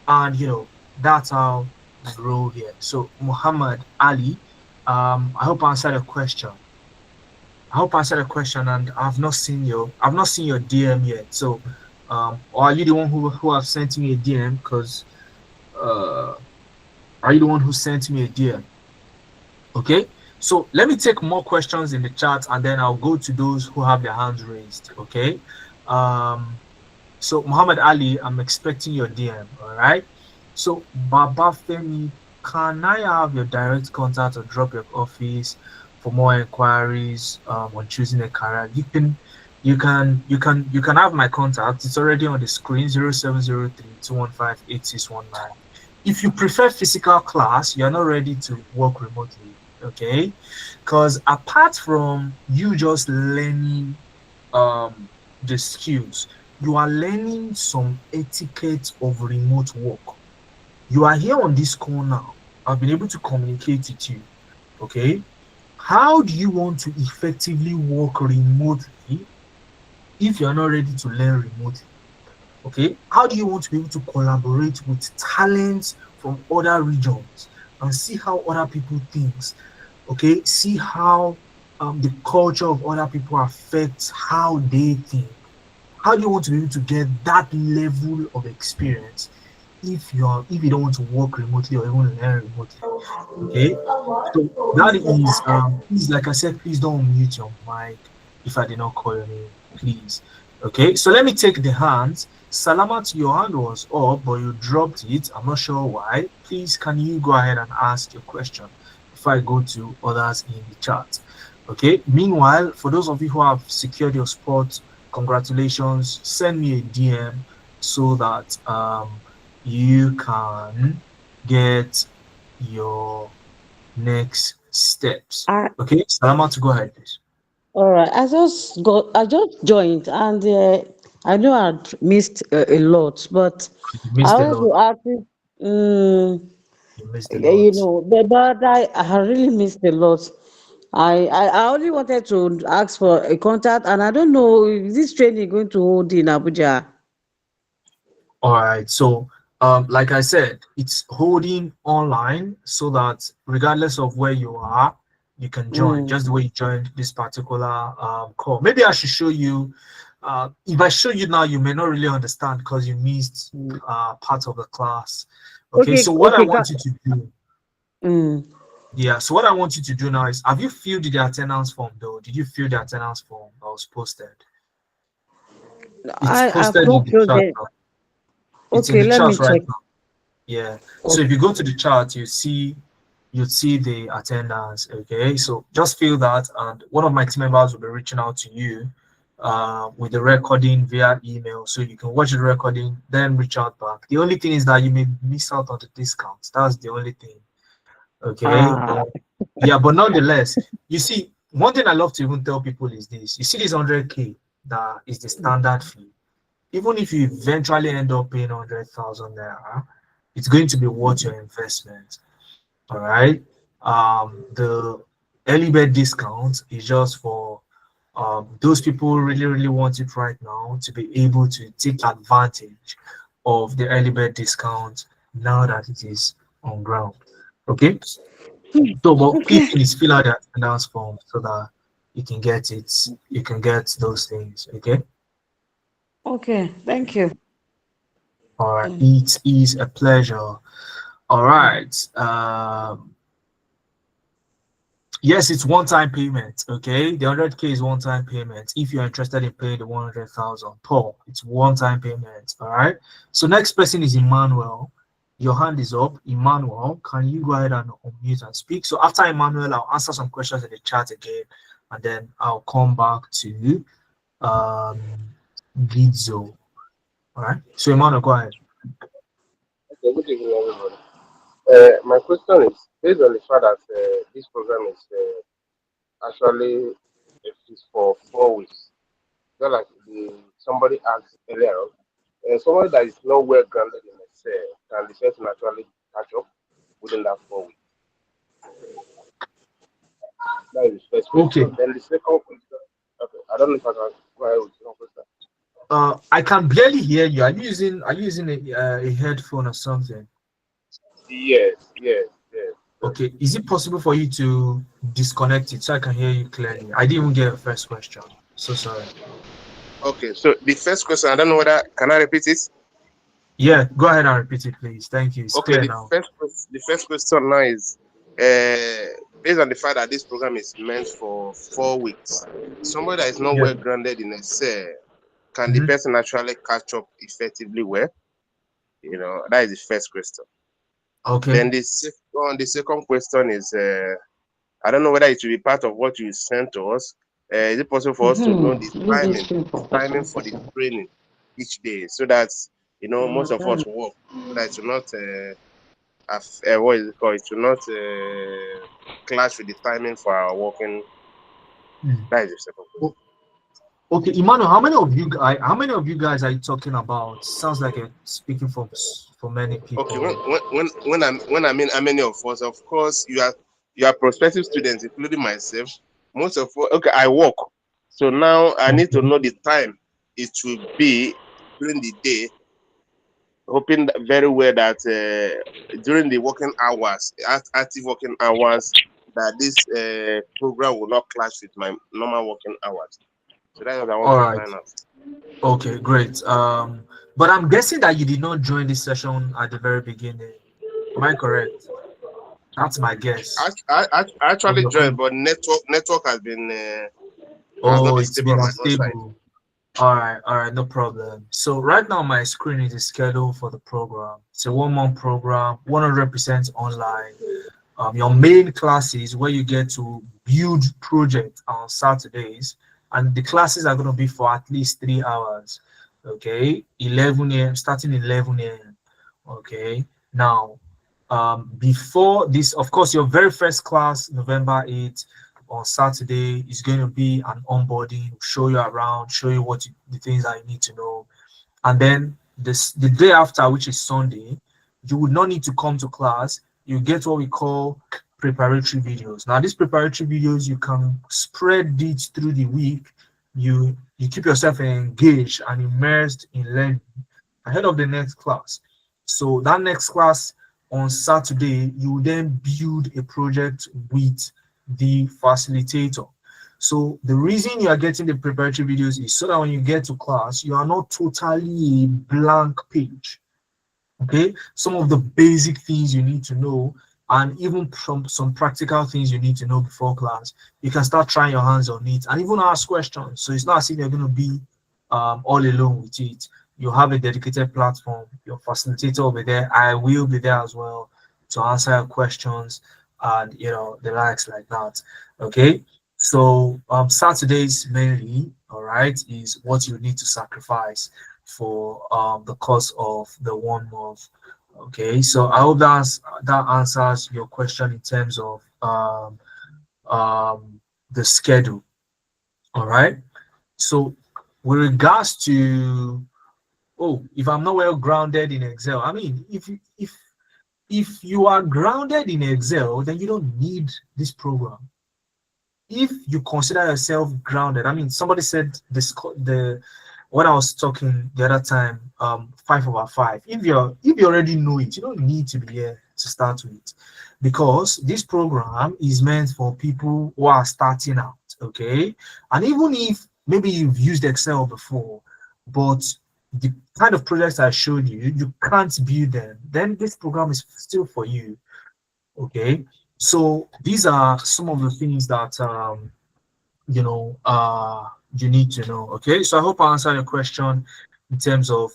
and that's how I roll here. So Muhammad Ali, I hope I answered the question. I hope I answered the question, and I've not seen your DM yet. So, or are you the one who have sent me a DM? Because uh, are you the one who sent me a DM? Okay. So let me take more questions in the chat, and then I'll go to those who have their hands raised. Okay. Um, so Muhammad Ali, I'm expecting your DM. All right. So Baba Femi, can I have your direct contact or drop your office for more inquiries on choosing a career? You can have my contact. It's already on the screen: 0703 215 8619. If you prefer physical class, you're not ready to work remotely, okay? Because apart from you just learning um, the skills, you are learning some etiquette of remote work. You are here on this call now. I've been able to communicate with you, okay? How do you want to effectively work remotely if you're not ready to learn remotely? Okay, how do you want to be able to collaborate with talents from other regions and see how other people thinks? Okay, see how the culture of other people affects how they think. How do you want to be able to get that level of experience if you don't want to work remotely or even learn remotely? Okay, so that is please, like I said, please don't mute your mic if I did not call your name, please. Okay, so let me take the hands. Salamat, your hand was up, but you dropped it. I'm not sure why. Please, can you go ahead and ask your question before I go to others in the chat? Okay, meanwhile, for those of you who have secured your spot, congratulations. Send me a DM so that you can get your next steps. I, Okay, Salama, to go ahead, please. all right. I just joined, and I know I'd missed a lot, but You I missed a wanted lot. to ask you, You missed a lot. but I really missed a lot. I only wanted to ask for a contact, and I don't know if this training going to hold in Abuja. All right. So, like I said, it's holding online so that regardless of where you are, you can join. Mm, Just the way you joined this particular call. Maybe I should show you. If I show you now, you may not really understand because you missed mm. part of the class. Okay. Okay, So what I okay, want you to do, mm. yeah. So what I want you to do now is, have you filled the attendance form though? Did you fill the attendance form that was posted? It's I've posted in not the filled chat it. now. It's in Okay, the let me chat right check. now. Yeah. So if Okay. you go to the chart, you see the attendance. Okay. So just fill that, and one of my team members will be reaching out to you with the recording via email, so you can watch the recording, then reach out back. The only thing is that you may miss out on the discounts. That's the only thing. Okay. Ah, But yeah, but nonetheless, you see, one thing I love to even tell people is this: you see this 100K that is the standard fee. Even if you eventually end up paying 100,000 naira, it's going to be worth your investment. All right. The early bird discount is just for those people who really want it right now to be able to take advantage of the early bird discount now that it is on ground. Okay. So, but key okay, thing is fill out the attendance form so that you can get it. You can get those things. Okay. okay. Thank you. All right. Mm, It is a pleasure. All mm. right. Yes, it's one-time payment. Okay, the 100K is one-time payment. If you're interested in paying the 100,000, Paul, it's one-time payment. All right. So next person is Emmanuel. Your hand is up, Emmanuel. Can you go ahead and unmute and speak? So after Emmanuel, I'll answer some questions in the chat again, and then I'll come back to um Gizo. All right. So Emmanuel, go ahead. Okay, good evening, everybody. My question is based on the fact that this program is actually fixed for 4 weeks. Just like somebody asked earlier, somebody that is not well grounded in Excel, can the person actually catch up within that 4 weeks? That is the first Okay. question. Then the second question, okay, I don't know if I can go ahead with the second question. I can barely hear you. Are you using a headphone or something? Yes, yes, yes, yes. Okay, is it possible for you to disconnect it so I can hear you clearly? I didn't even get a first question. So sorry. Okay, so the first question, I don't know whether can I repeat it? Yeah, go ahead and repeat it, please. Thank you. It's Okay, clear now. the first question now is based on the fact that this program is meant for 4 weeks. Somebody that is not Yeah. well grounded in Excel, can the Hmm. person actually catch up effectively well? That is the first question. Okay. Then the second question is I don't know whether it will be part of what you sent to us. Is it possible for us to know the Leave this timing, thing for person. for the training each day, so that most of us Mm. work, so that it will not. what is it called? It will not clash with the timing for our working. Hmm. That is the second question. O- Okay, Emmanuel, how many of you guys are you talking about? Sounds like you're speaking for many Okay, people. when I mean how many of us, of course, you are prospective students, including myself. Most of us, okay, I work, so now I need to Okay. know the time it will be during the day, hoping very well that during the working hours, active working hours, that this program will not clash with my normal working hours. So that's what I want All to right. find out. Okay, great. But I'm guessing that you did not join this session at the very beginning. Am I correct? That's my guess. I From actually your joined, com- but network has not Oh, been it's stable been on my own side. unstable. All right, no problem. So right now my screen is the schedule for the program. It's a 1 month program, 100% online. Your main classes where you get to build project on Saturdays, and the classes are going to be for at least 3 hours. Okay, 11 a.m. starting 11 a.m. Okay, now before this, of course, your very first class, November 8th on Saturday, is going to be an onboarding, show you around, show you the things that you need to know. And then the day after, which is Sunday, you would not need to come to class. You get what we call preparatory videos. Now, these preparatory videos, you can spread it through the week. You keep yourself engaged and immersed in learning ahead of the next class. So that next class on Saturday, you then build a project with the facilitator. So the reason you are getting the preparatory videos is so that when you get to class, you are not totally a blank page. Okay, some of the basic things you need to know, and even some practical things you need to know before class, you can start trying your hands on it and even ask questions. So it's not as if you're going to be all alone with it. You have a dedicated platform, your facilitator will be there, I will be there as well to answer your questions, and the likes like that. Okay, so Saturdays mainly, all right, is what you need to sacrifice for the course of the 1 month. Okay, so I hope that answers your question in terms of the schedule. All right. So with regards to, oh, if I'm not well grounded in Excel, I mean, if you are grounded in Excel, then you don't need this program. If you consider yourself grounded, I mean, somebody said the when I was talking the other time, 5/5. If you already know it, you don't need to be here to start with, because this program is meant for people who are starting out. Okay, and even if maybe you've used Excel before, but the kind of projects I showed you, you can't build them, then this program is still for you. Okay, so these are some of the things that you need to know. Okay, so I hope I answered your question in terms of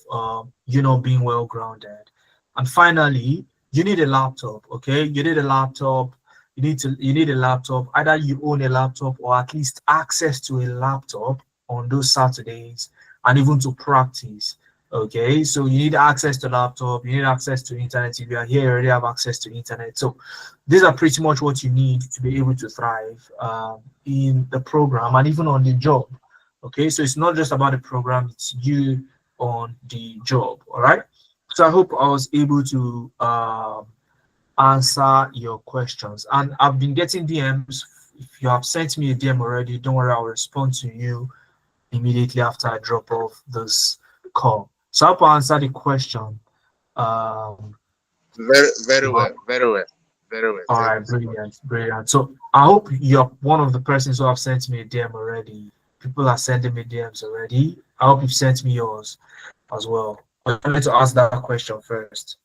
being well grounded. And finally, you need a laptop. Okay, you need a laptop. You need a laptop. Either you own a laptop or at least access to a laptop on those Saturdays, and even to practice. Okay, so you need access to laptop, you need access to internet. If you are here, you already have access to internet. So these are pretty much what you need to be able to thrive in the program and even on the job. Okay, so it's not just about the program, it's you on the job. All right, so I hope I was able to answer your questions. And I've been getting DMs. If you have sent me a DM already, don't worry, I'll respond to you immediately after I drop off this call. So I hope I answered the question. Um, Very, very well, very well, very well. All Thank right, you so much. brilliant, brilliant. So I hope you're one of the persons who have sent me a DM already. People are sending me DMs already. I hope you've sent me yours as well. I wanted to ask that question first.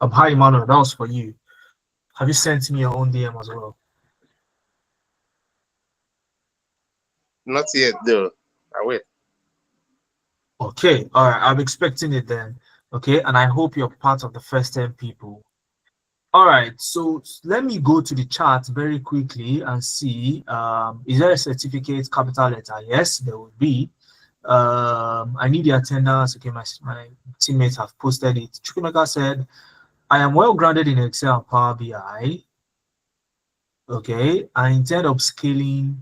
Hi, Emmanuel, that was for you. Have you sent me your own DM as well? Not yet, though. I wait. Okay, all right. I'm expecting it then. Okay, and I hope you're part of the first 10 people. All right, so let me go to the chart very quickly and see. Is there a certificate capital letter? Yes, there will be. I need the attendance. Okay, my teammates have posted it. Chukwemeka said, I am well grounded in Excel and Power BI. Okay, I intend upscaling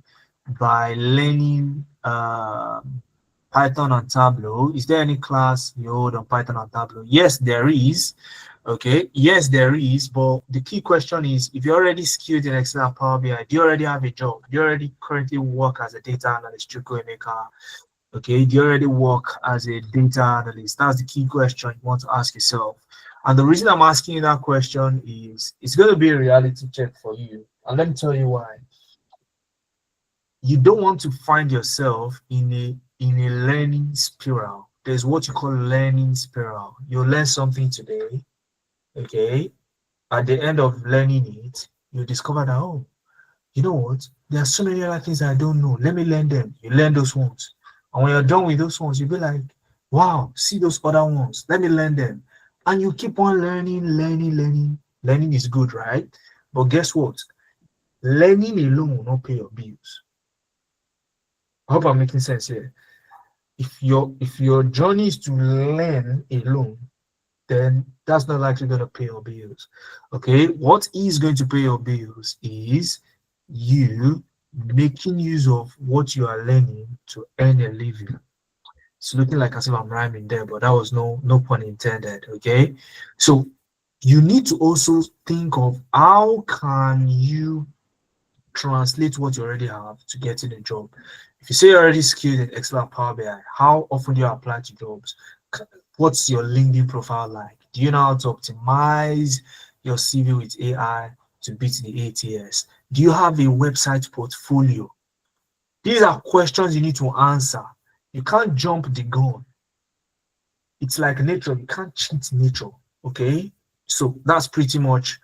by learning Python and Tableau. Is there any class you hold on Python and Tableau? Yes, there is. Okay, yes, there is. But the key question is, if you're already skilled in Excel and Power BI, do you already have a job? Do you already currently work as a data analyst, Chukwemeka? Okay, do you already work as a data analyst? That's the key question you want to ask yourself. And the reason I'm asking you that question is it's going to be a reality check for you. And let me tell you why. You don't want to find yourself in a learning spiral. There's what you call learning spiral. You learn something today, okay? At the end of learning it, you discover that, oh, you know what? There are so many other things I don't know. Let me learn them. You learn those ones. And when you're done with those ones, you'll be like, wow, see those other ones. Let me learn them. And you keep on learning, learning, learning. Learning is good, right? But guess what? Learning alone will not pay your bills. I hope I'm making sense here. If your journey is to learn alone, then that's not likely going to pay your bills. Okay, what is going to pay your bills is you making use of what you are learning to earn a living. It's looking like as if I'm rhyming there, but that was no pun intended. Okay, so you need to also think of how can you translate what you already have to get in a job. If you say you're already skilled in Excel and Power BI, how often do you apply to jobs? What's your LinkedIn profile like? Do you know how to optimize your CV with AI to beat the ATS? Do you have a website portfolio? These are questions you need to answer. You can't jump the gun. It's like nature. You can't cheat nature. Okay? So that's pretty much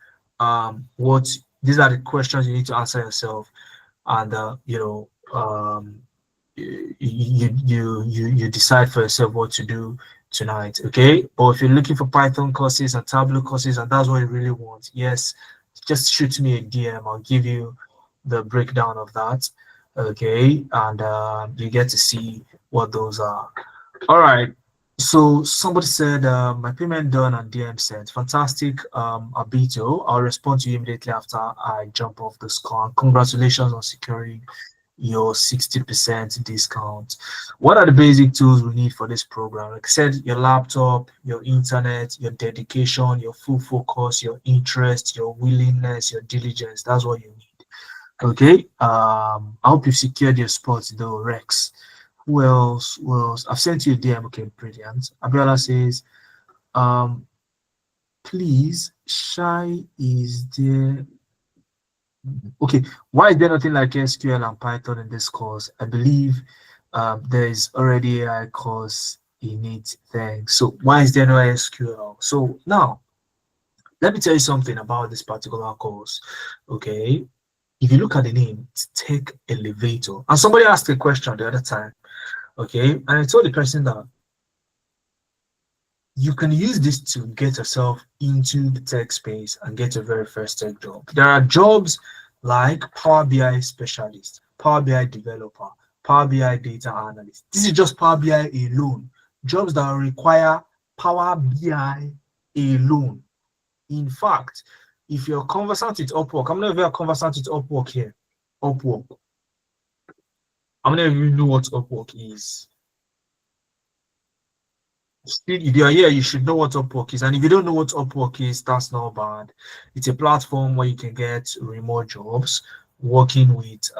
what these are the questions you need to answer yourself. And you decide for yourself what to do tonight. Okay, or if you're looking for Python courses and Tableau courses and that's what you really want, yes, just shoot me a DM. I'll give you the breakdown of that. Okay, and you get to see what those are. All right. So somebody said my payment done and DM sent. Fantastic, Abito. I'll respond to you immediately after I jump off this call. Congratulations on securing your 60% discount. What are the basic tools we need for this program? Like I said, your laptop, your internet, your dedication, your full focus, your interest, your willingness, your diligence. That's what you need. Okay. I hope you've secured your spot though, Rex. Who else? Who else? I've sent you a DM. Okay, brilliant. Abiola says, please, Shy is there. Okay, why is there nothing like SQL and Python in this course? I believe there is already AI course in it. Thanks. So why is there no SQL? So now, let me tell you something about this particular course. Okay, if you look at the name, it's Tech Elevator. And somebody asked a question the other time. Okay, and I told the person that you can use this to get yourself into the tech space and get your very first tech job. There are jobs like Power BI specialist, Power BI developer, Power BI data analyst. This is just Power BI alone. Jobs that require Power BI alone. In fact, if you're conversant with Upwork, how many of you are conversant with Upwork here? Upwork. How many of you know what Upwork is? If you are here, you should know what Upwork is. And if you don't know what Upwork is, that's not bad. It's a platform where you can get remote jobs working with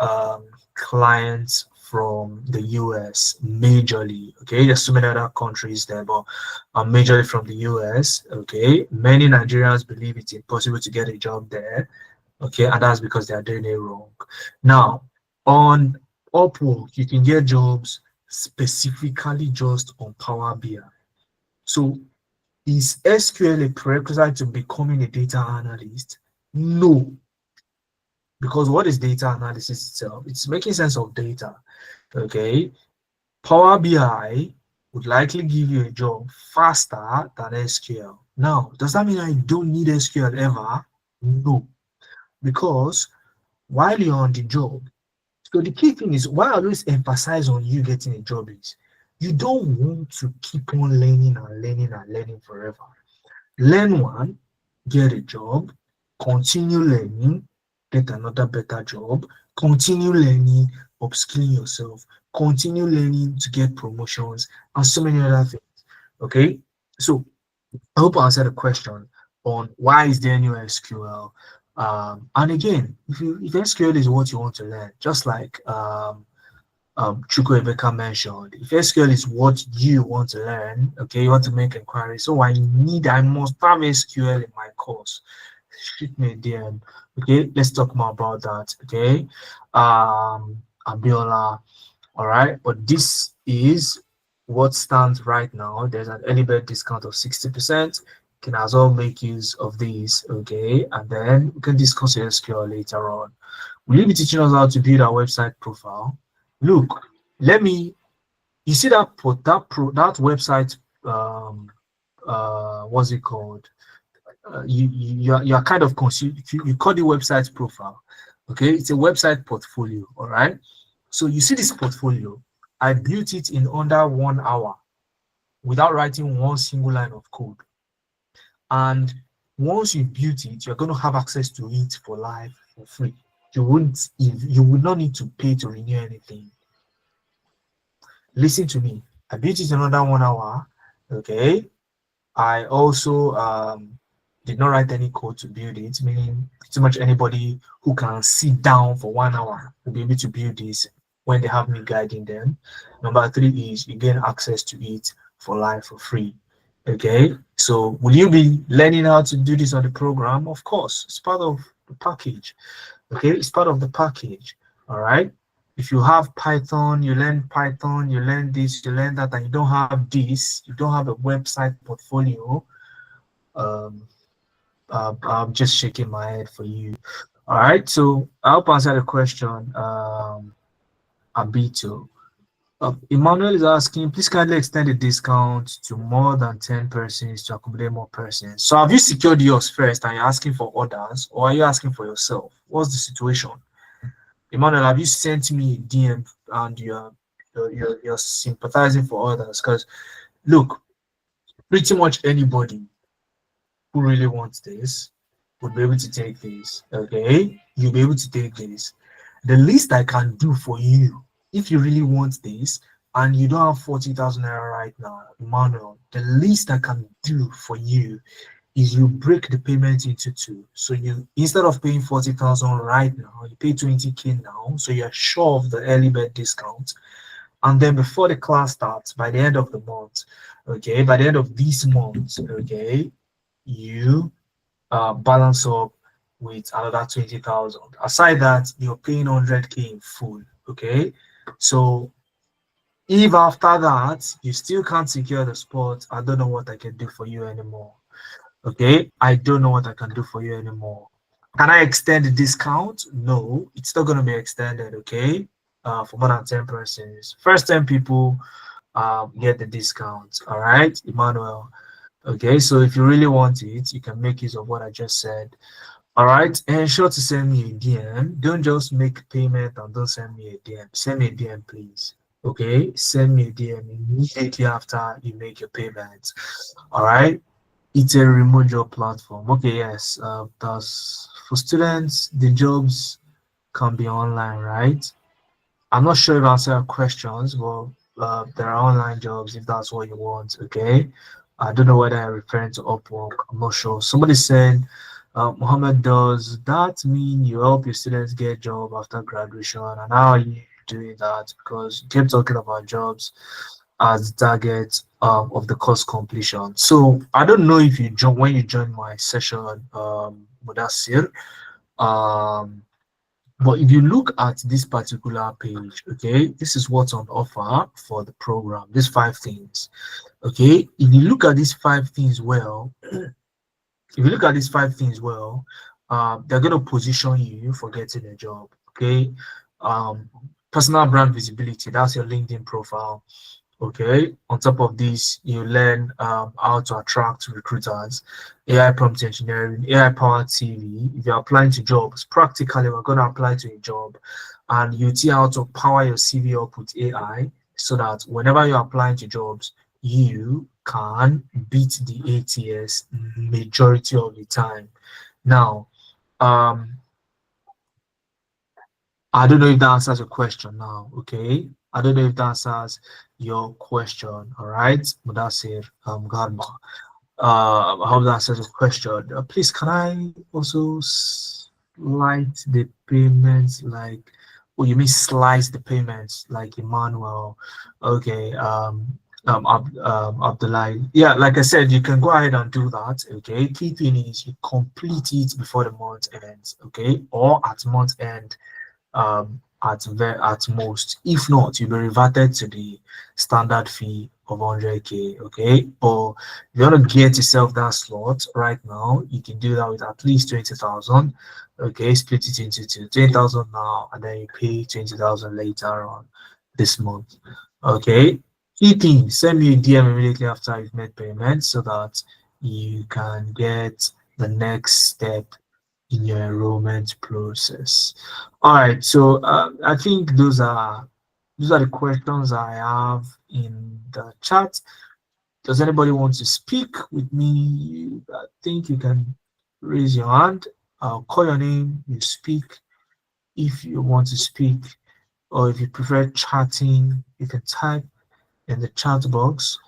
clients from the US majorly. Okay, there's so many other countries there, but majorly from the US. Okay, many Nigerians believe it's impossible to get a job there. Okay, and that's because they are doing it wrong. Now, on Upwork, you can get jobs specifically just on Power BI. So is SQL a prerequisite to becoming a data analyst? No, because what is data analysis itself? It's making sense of data. Okay, Power BI would likely give you a job faster than SQL. Now, does that mean I don't need SQL ever? No, because while you're on the job, so the key thing is why I always emphasize on you getting a job is You don't want to keep on learning and learning and learning forever. Learn one, get a job, continue learning, get another better job, continue learning, upskilling yourself, continue learning to get promotions, and so many other things. Okay, so I hope I answered the question on why is there new SQL. And again, if SQL is what you want to learn, just like Chukwuemeka mentioned, if SQL is what you want to learn, okay, you want to make inquiries. So I must have SQL in my course. Shoot me a DM. Okay, let's talk more about that. Okay, Abiola. All right, but this is what stands right now. There's an early bird discount of 60%. You can as well make use of these. Okay, and then we can discuss SQL later on. Will you be teaching us how to build our website profile? Look, let me. You see that website. What's it called? You're kind of you call the website profile. Okay, it's a website portfolio. All right. So you see this portfolio. I built it in under 1 hour without writing one single line of code. And once you build it, you're going to have access to it for life for free. You will not need to pay to renew anything. Listen to me. I built it in under 1 hour. Okay. I also did not write any code to build it, meaning pretty much anybody who can sit down for 1 hour will be able to build this when they have me guiding them. Number three is you gain access to it for life for free. Okay, so will you be learning how to do this on the program? Of course, it's part of the package. Okay, it's part of the package. All right. If you have Python, you learn this, you learn that, and you don't have this, you don't have a website portfolio. Um, I'm just shaking my head for you. All right, so I hope I answered the question. Abito. Emmanuel is asking, please kindly extend the discount to more than 10 persons to accommodate more persons. So have you secured yours first and you're asking for others, or are you asking for yourself? What's the situation? Emmanuel, have you sent me a DM and you're sympathizing for others? Because look, pretty much anybody who really wants this would be able to take this. Okay, you'll be able to take this. The least I can do for you, if you really want this and you don't have 40,000 naira right now, Emmanuel, the least I can do for you is you break the payment into two. So you, instead of paying 40,000 right now, you pay 20K now. So you're sure of the early bird discount. And then before the class starts, by the end of the month, okay, by the end of this month, okay, you balance up with another 20,000. Aside that, you're paying 100K in full, okay? So if after that you still can't secure the spot, I don't know what I can do for you anymore. Okay, I don't know what I can do for you anymore. Can I extend the discount? No, it's not going to be extended. Okay, for more than 10 persons. First 10 people get the discount. All right, Emmanuel. Okay, so if you really want it, you can make use of what I just said. All right, and sure to send me a DM. Don't just make payment and don't send me a DM. Send me a DM, please. Okay, send me a DM immediately after you make your payment. All right. It's a remote job platform. Okay, yes. Does for students the jobs can be online, right? I'm not sure if I answer your questions, but there are online jobs if that's what you want. Okay. I don't know whether I'm referring to Upwork. I'm not sure. Somebody said, Mohammed, does that mean you help your students get job after graduation? And how are you doing that? Because you kept talking about jobs as the target of the course completion. So I don't know if you join when you join my session, Mudassir. Um, but if you look at this particular page, okay, this is what's on offer for the program. These 5 things. Okay, if you look at these 5 things well, they're going to position you for getting a job. Okay, personal brand visibility, that's your LinkedIn profile. Okay, on top of this, you learn how to attract recruiters, AI prompt engineering, AI powered TV. If you're applying to jobs, practically we're going to apply to a job and you see how to power your CV up with AI. so that whenever you're applying to jobs, you can beat the ATS majority of the time. Now, um, I don't know if that answers your question now, okay? I don't know if that answers your question, all right? Mudassir Garma. I hope that answers your question. Please, can I also slice the payments like, oh, you mean slice the payments like Emmanuel? Okay, Abdullah. Yeah, like I said, you can go ahead and do that. Okay, key thing is you complete it before the month ends. Okay, or at month end, at most. If not, you'll be reverted to the standard fee of 100k. Okay, but if you want to get yourself that slot right now, you can do that with at least 20,000. Okay, split it into two, 20,000 now, and then you pay 20,000 later on this month. Okay, key thing, send me a DM immediately after you've made payment so that you can get the next step in your enrollment process. All right, so I think those are the questions I have in the chat. Does anybody want to speak with me? I think you can raise your hand. I'll call your name. You speak if you want to speak, or if you prefer chatting, you can type in the chat box.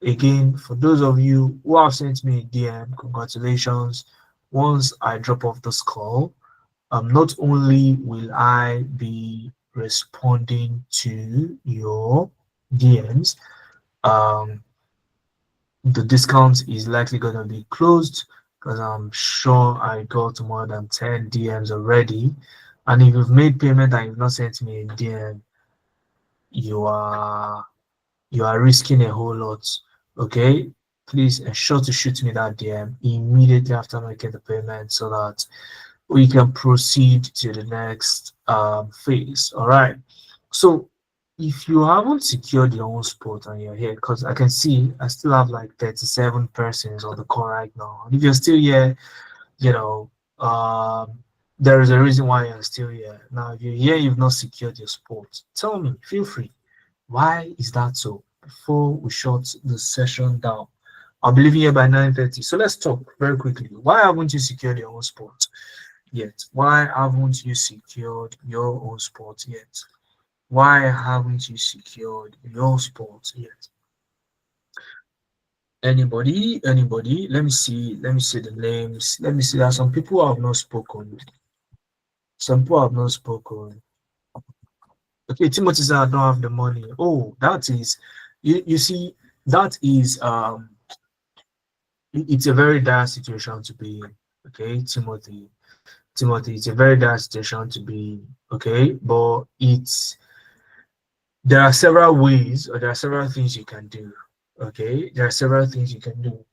Again, for those of you who have sent me a DM, congratulations. Once I drop off this call, not only will I be responding to your DMs, um, the discount is likely going to be closed because I'm sure I got more than 10 DMs already. And if you've made payment and you've not sent me a DM, you are risking a whole lot. Okay, please ensure to shoot me that DM immediately after making the payment so that we can proceed to the next phase. All right, so if you haven't secured your own spot and you're here, because I can see I still have like 37 persons on the call right now, and if you're still here, you know, there is a reason why you're still here. Now if you're here, you've not secured your spot, tell me, feel free. Why is that so? Before we shut the session down, I'll be leaving here by 9:30. So let's talk very quickly. Why haven't you secured your own spot yet? Why haven't you secured your own spot yet? Why haven't you secured your spot yet? Anybody? Anybody? Let me see. Let me see the names. Let me see. There are some people who have not spoken. Some people have not spoken. Okay, Timothy said I don't have the money. Oh, that is, you see, that is it's a very dire situation to be in. Okay, Timothy, it's a very dire situation to be in. Okay, but there are several ways, or there are several things you can do. Okay, there are several things you can do.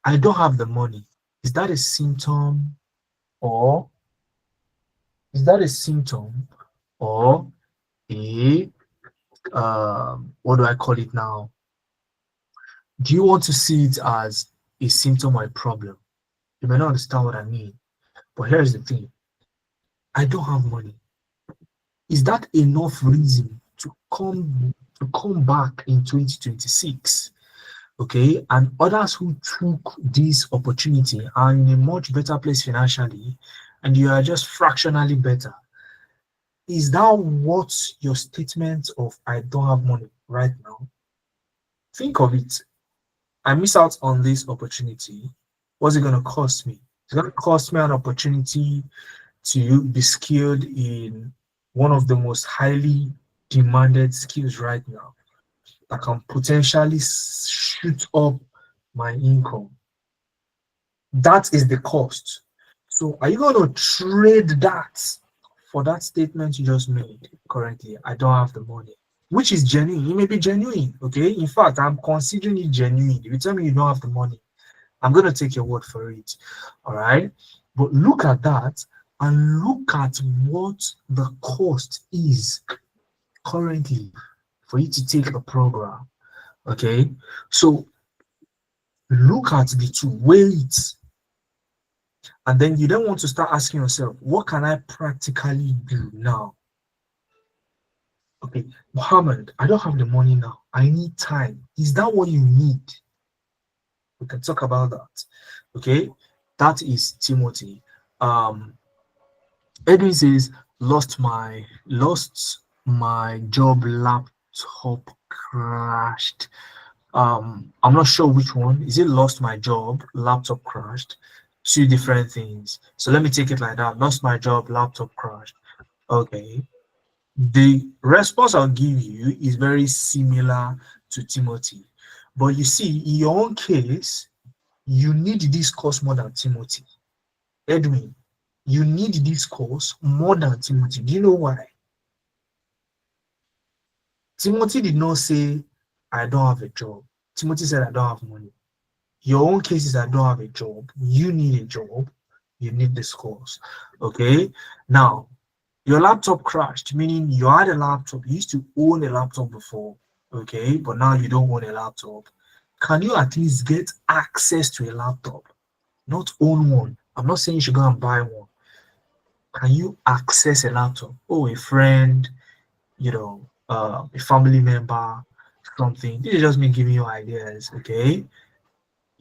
I don't have the money. Is that a symptom, or is that a symptom, or a what do I call it now? Do you want to see it as a symptom or a problem? You may not understand what I mean, but here's the thing. I don't have money. Is that enough reason to come back in 2026? Okay, and others who took this opportunity are in a much better place financially, and you are just fractionally better. Is that what your statement of I don't have money right now? Think of it. I miss out on this opportunity. What's it going to cost me? It's going to cost me an opportunity to be skilled in one of the most highly demanded skills right now that can potentially shoot up my income. That is the cost. So are you going to trade that for that statement you just made currently? I don't have the money, which is genuine. It may be genuine, okay? In fact, I'm considering it genuine. If you tell me you don't have the money, I'm going to take your word for it, all right? But look at that and look at what the cost is currently for you to take a program, okay? So look at the two, weigh it, and then you don't want to start asking yourself, what can I practically do now? Okay, Mohammed, I don't have the money now. I need time. Is that what you need? We can talk about that. Okay, that is Timothy. Um, Edwin says lost my job laptop crashed. I'm not sure which one. Is it lost my job, laptop crashed? Two different things. So let me take it like that. Lost my job, laptop crashed. Okay. The response I'll give you is very similar to Timothy. But you see, in your own case, you need this course more than Timothy. Edwin, you need this course more than Timothy. Do you know why? Timothy did not say, I don't have a job. Timothy said, I don't have money. Your own case is I don't have a job. You need a job. You need this course. Okay. Now, your laptop crashed, meaning you had a laptop. You used to own a laptop before. Okay. But now you don't own a laptop. Can you at least get access to a laptop? Not own one. I'm not saying you should go and buy one. Can you access a laptop? Oh, a friend, a family member, something. This is just me giving you ideas. Okay.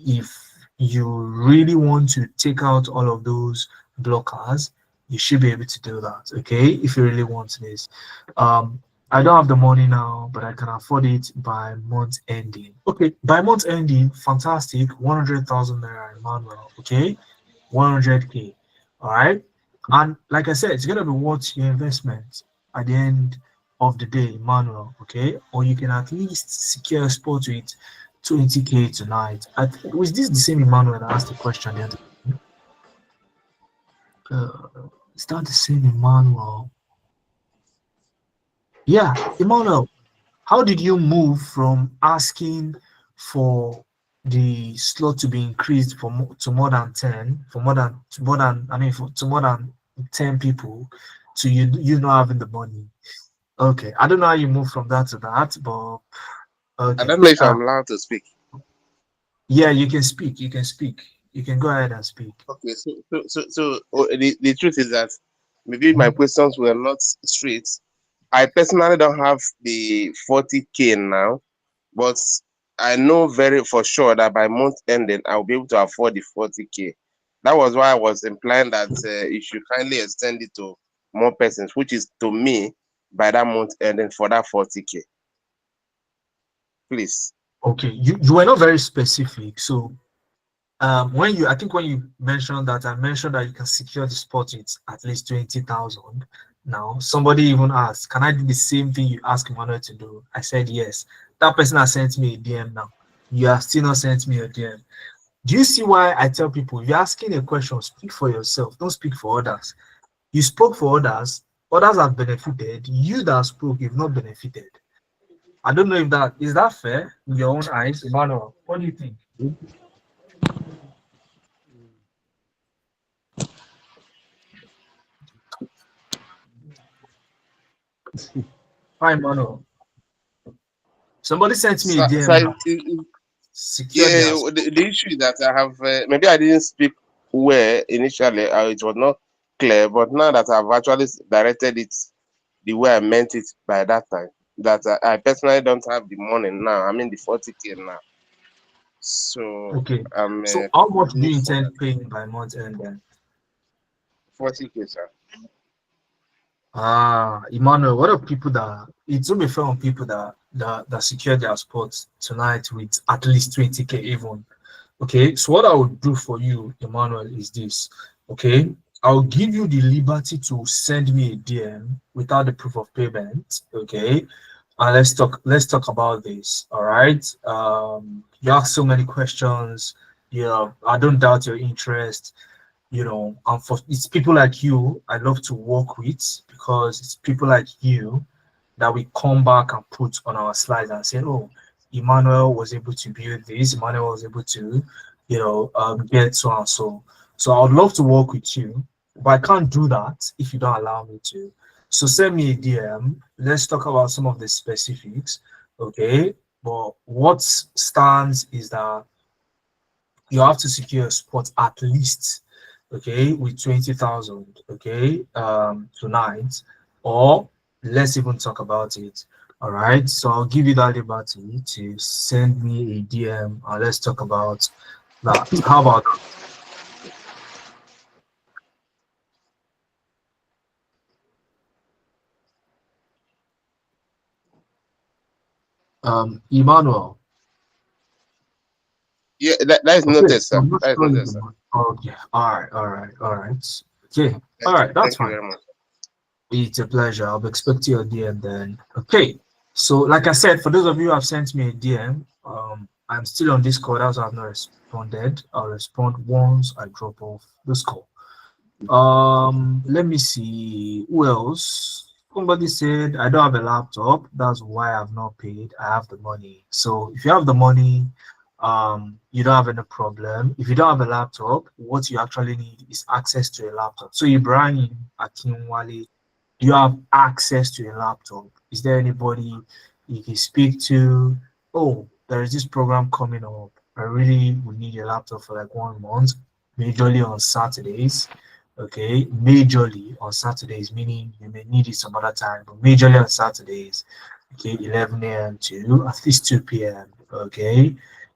If you really want to take out all of those blockers, you should be able to do that. Okay, if you really want this. I don't have the money now, but I can afford it by month ending. Okay, by month ending, fantastic. 100,000 naira in manual. Okay, 100K. All right, and like I said, it's gonna be worth your investment at the end of the day, manual. Okay, or you can at least secure a spot with 20K tonight. Was this the same Emmanuel that asked the question the other day? Is that the same Emmanuel? Yeah, Emmanuel, how did you move from asking for the slot to be increased to more than 10, for more than to more than I mean for to more than 10 people, to you not having the money? Okay, I don't know how you move from that to that, but I okay. don't know if I'm allowed to speak. Yeah, you can speak. You can speak. You can go ahead and speak. Okay, the truth is that maybe my questions were not straight. I personally don't have the 40K now, but I know very for sure that by month ending, I'll be able to afford the 40K. That was why I was implying that you should kindly extend it to more persons, which is to me by that month ending for that 40K. Please. Okay, you were not very specific. So I think when you mentioned that, I mentioned that you can secure the spot with at least 20,000. Now somebody even asked, can I do the same thing you asked Emmanuel to do? I said yes. That person has sent me a DM now. You have still not sent me a DM. Do you see why I tell people, you're asking a question, speak for yourself, don't speak for others. You spoke for others, others have benefited. You that spoke, you've not benefited. I don't know if that is that fair in your own eyes, Emmanuel. What do you think? Hi, Emmanuel. Somebody sent me a So, DM so now. Secure yeah, their the issue is that I have maybe I didn't speak well initially. It was not clear, but now that I've actually directed it the way I meant it by that time, that I personally don't have the money now. I mean the 40K now, so okay. I'm So how much do putting you it forward. intend paying by month end then? 40K, sir. Emmanuel, what are people that it's gonna be fair on people that secure their spots tonight with at least 20K even. Okay, so what I would do for you, Emmanuel, is this. Okay, I'll give you the liberty to send me a DM without the proof of payment. Okay, and let's talk about this. All right. You ask so many questions. Yeah, I don't doubt your interest. And for it's people like you I love to work with, because it's people like you that we come back and put on our slides and say, oh, Emmanuel was able to build this, Emmanuel was able to, get so and so. So I would love to work with you, but I can't do that if you don't allow me to. So send me a DM. Let's talk about some of the specifics. Okay. But what stands is that you have to secure a spot at least, okay, with 20,000, okay, tonight, or let's even talk about it. All right. So I'll give you that liberty to send me a DM and let's talk about that. How about Emmanuel? Yeah, that is Okay. noted, sir. I'm not That is sure you noted, sir. can. Okay. All right. All right. All right. Okay. All Thank you. right. That's Thank you fine. very much. It's a pleasure. I'll be expecting your DM then. Okay. So, like I said, for those of you who have sent me a DM, I'm still on Discord. As I've not responded. I'll respond once I drop off this call. Let me see. Who else? Somebody said I don't have a laptop. That's why I've not paid. I have the money. So if you have the money, you don't have any problem. If you don't have a laptop, what you actually need is access to a laptop. So Ibrahim Akinwale, you have access to a laptop. Is there anybody you can speak to? Oh, there is this program coming up. I really would need a laptop for like 1 month, majorly on Saturdays. Okay, majorly on Saturdays, meaning you may need it some other time, but majorly on Saturdays, okay, 11 a.m. to at least 2 p.m. Okay,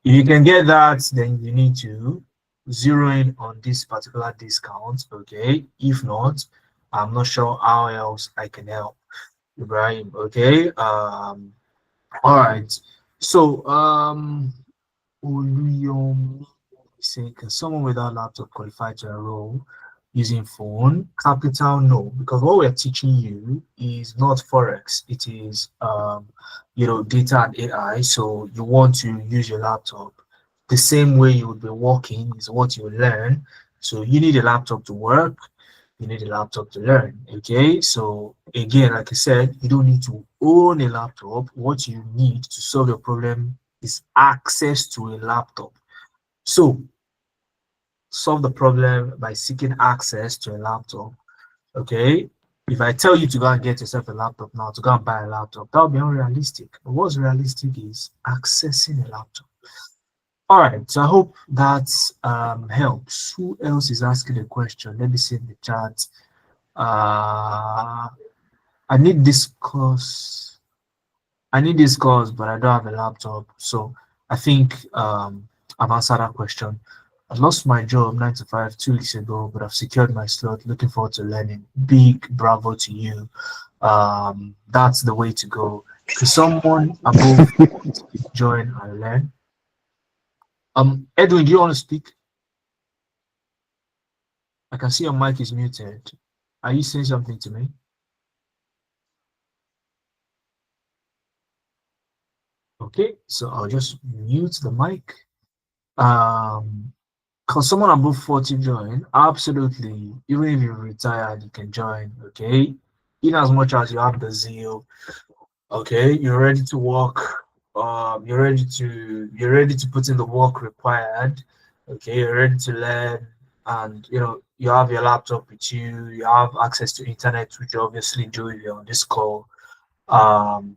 if you can get that, then you need to zero in on this particular discount. Okay, if not, I'm not sure how else I can help Ibrahim. Okay. All right. So Oluyomi saying, can someone without laptop qualify to a role using phone? Capital no, because what we're teaching you is not forex. It is data and AI. So you want to use your laptop the same way you would be working is what you learn. So you need a laptop to work, you need a laptop to learn. Okay, so again, like I said, you don't need to own a laptop. What you need to solve your problem is access to a laptop. So solve the problem by seeking access to a laptop. Okay, if I tell you to go and get yourself a laptop now, to go and buy a laptop, that would be unrealistic. But what's realistic is accessing a laptop. All right, so I hope that helps. Who else is asking a question? Let me see in the chat. Uh, I need this course. I need this course, but I don't have a laptop. So I think I've answered that question. I lost my job 9 to 5 2 weeks ago, but I've secured my slot. Looking forward to learning. Big bravo to you. That's the way to go. To someone above join and learn. Edwin, do you want to speak? I can see your mic is muted. Are you saying something to me? Okay, so I'll just mute the mic. Can someone above 40 join? Absolutely. Even if you're retired, you can join. Okay. In as much as you have the zeal, okay, you're ready to work. You're ready to put in the work required. Okay, you're ready to learn, and you have your laptop with you. You have access to internet, which you obviously do if you're on this call. Um,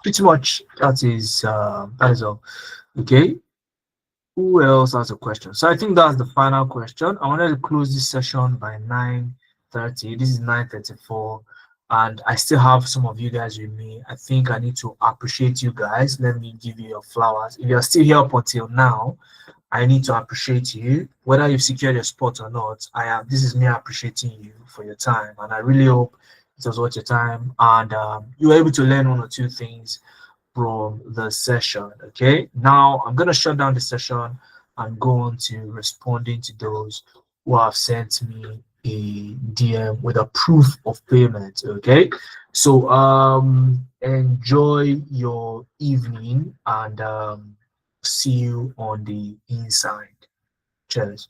Pretty much that is all. Okay. Who else has a question? So I think that's the final question. I wanted to close this session by 9:30. This is 9:34, and I still have some of you guys with me. I think I need to appreciate you guys. Let me give you your flowers. If you're still here up until now, I need to appreciate you, whether you've secured your spot or not. I am. This is me appreciating you for your time, and I really hope it was worth your time, and you were able to learn one or two things from the session. Okay, now I'm gonna shut down the session and go on to responding to those who have sent me a DM with a proof of payment. Okay, so enjoy your evening and see you on the inside. Cheers.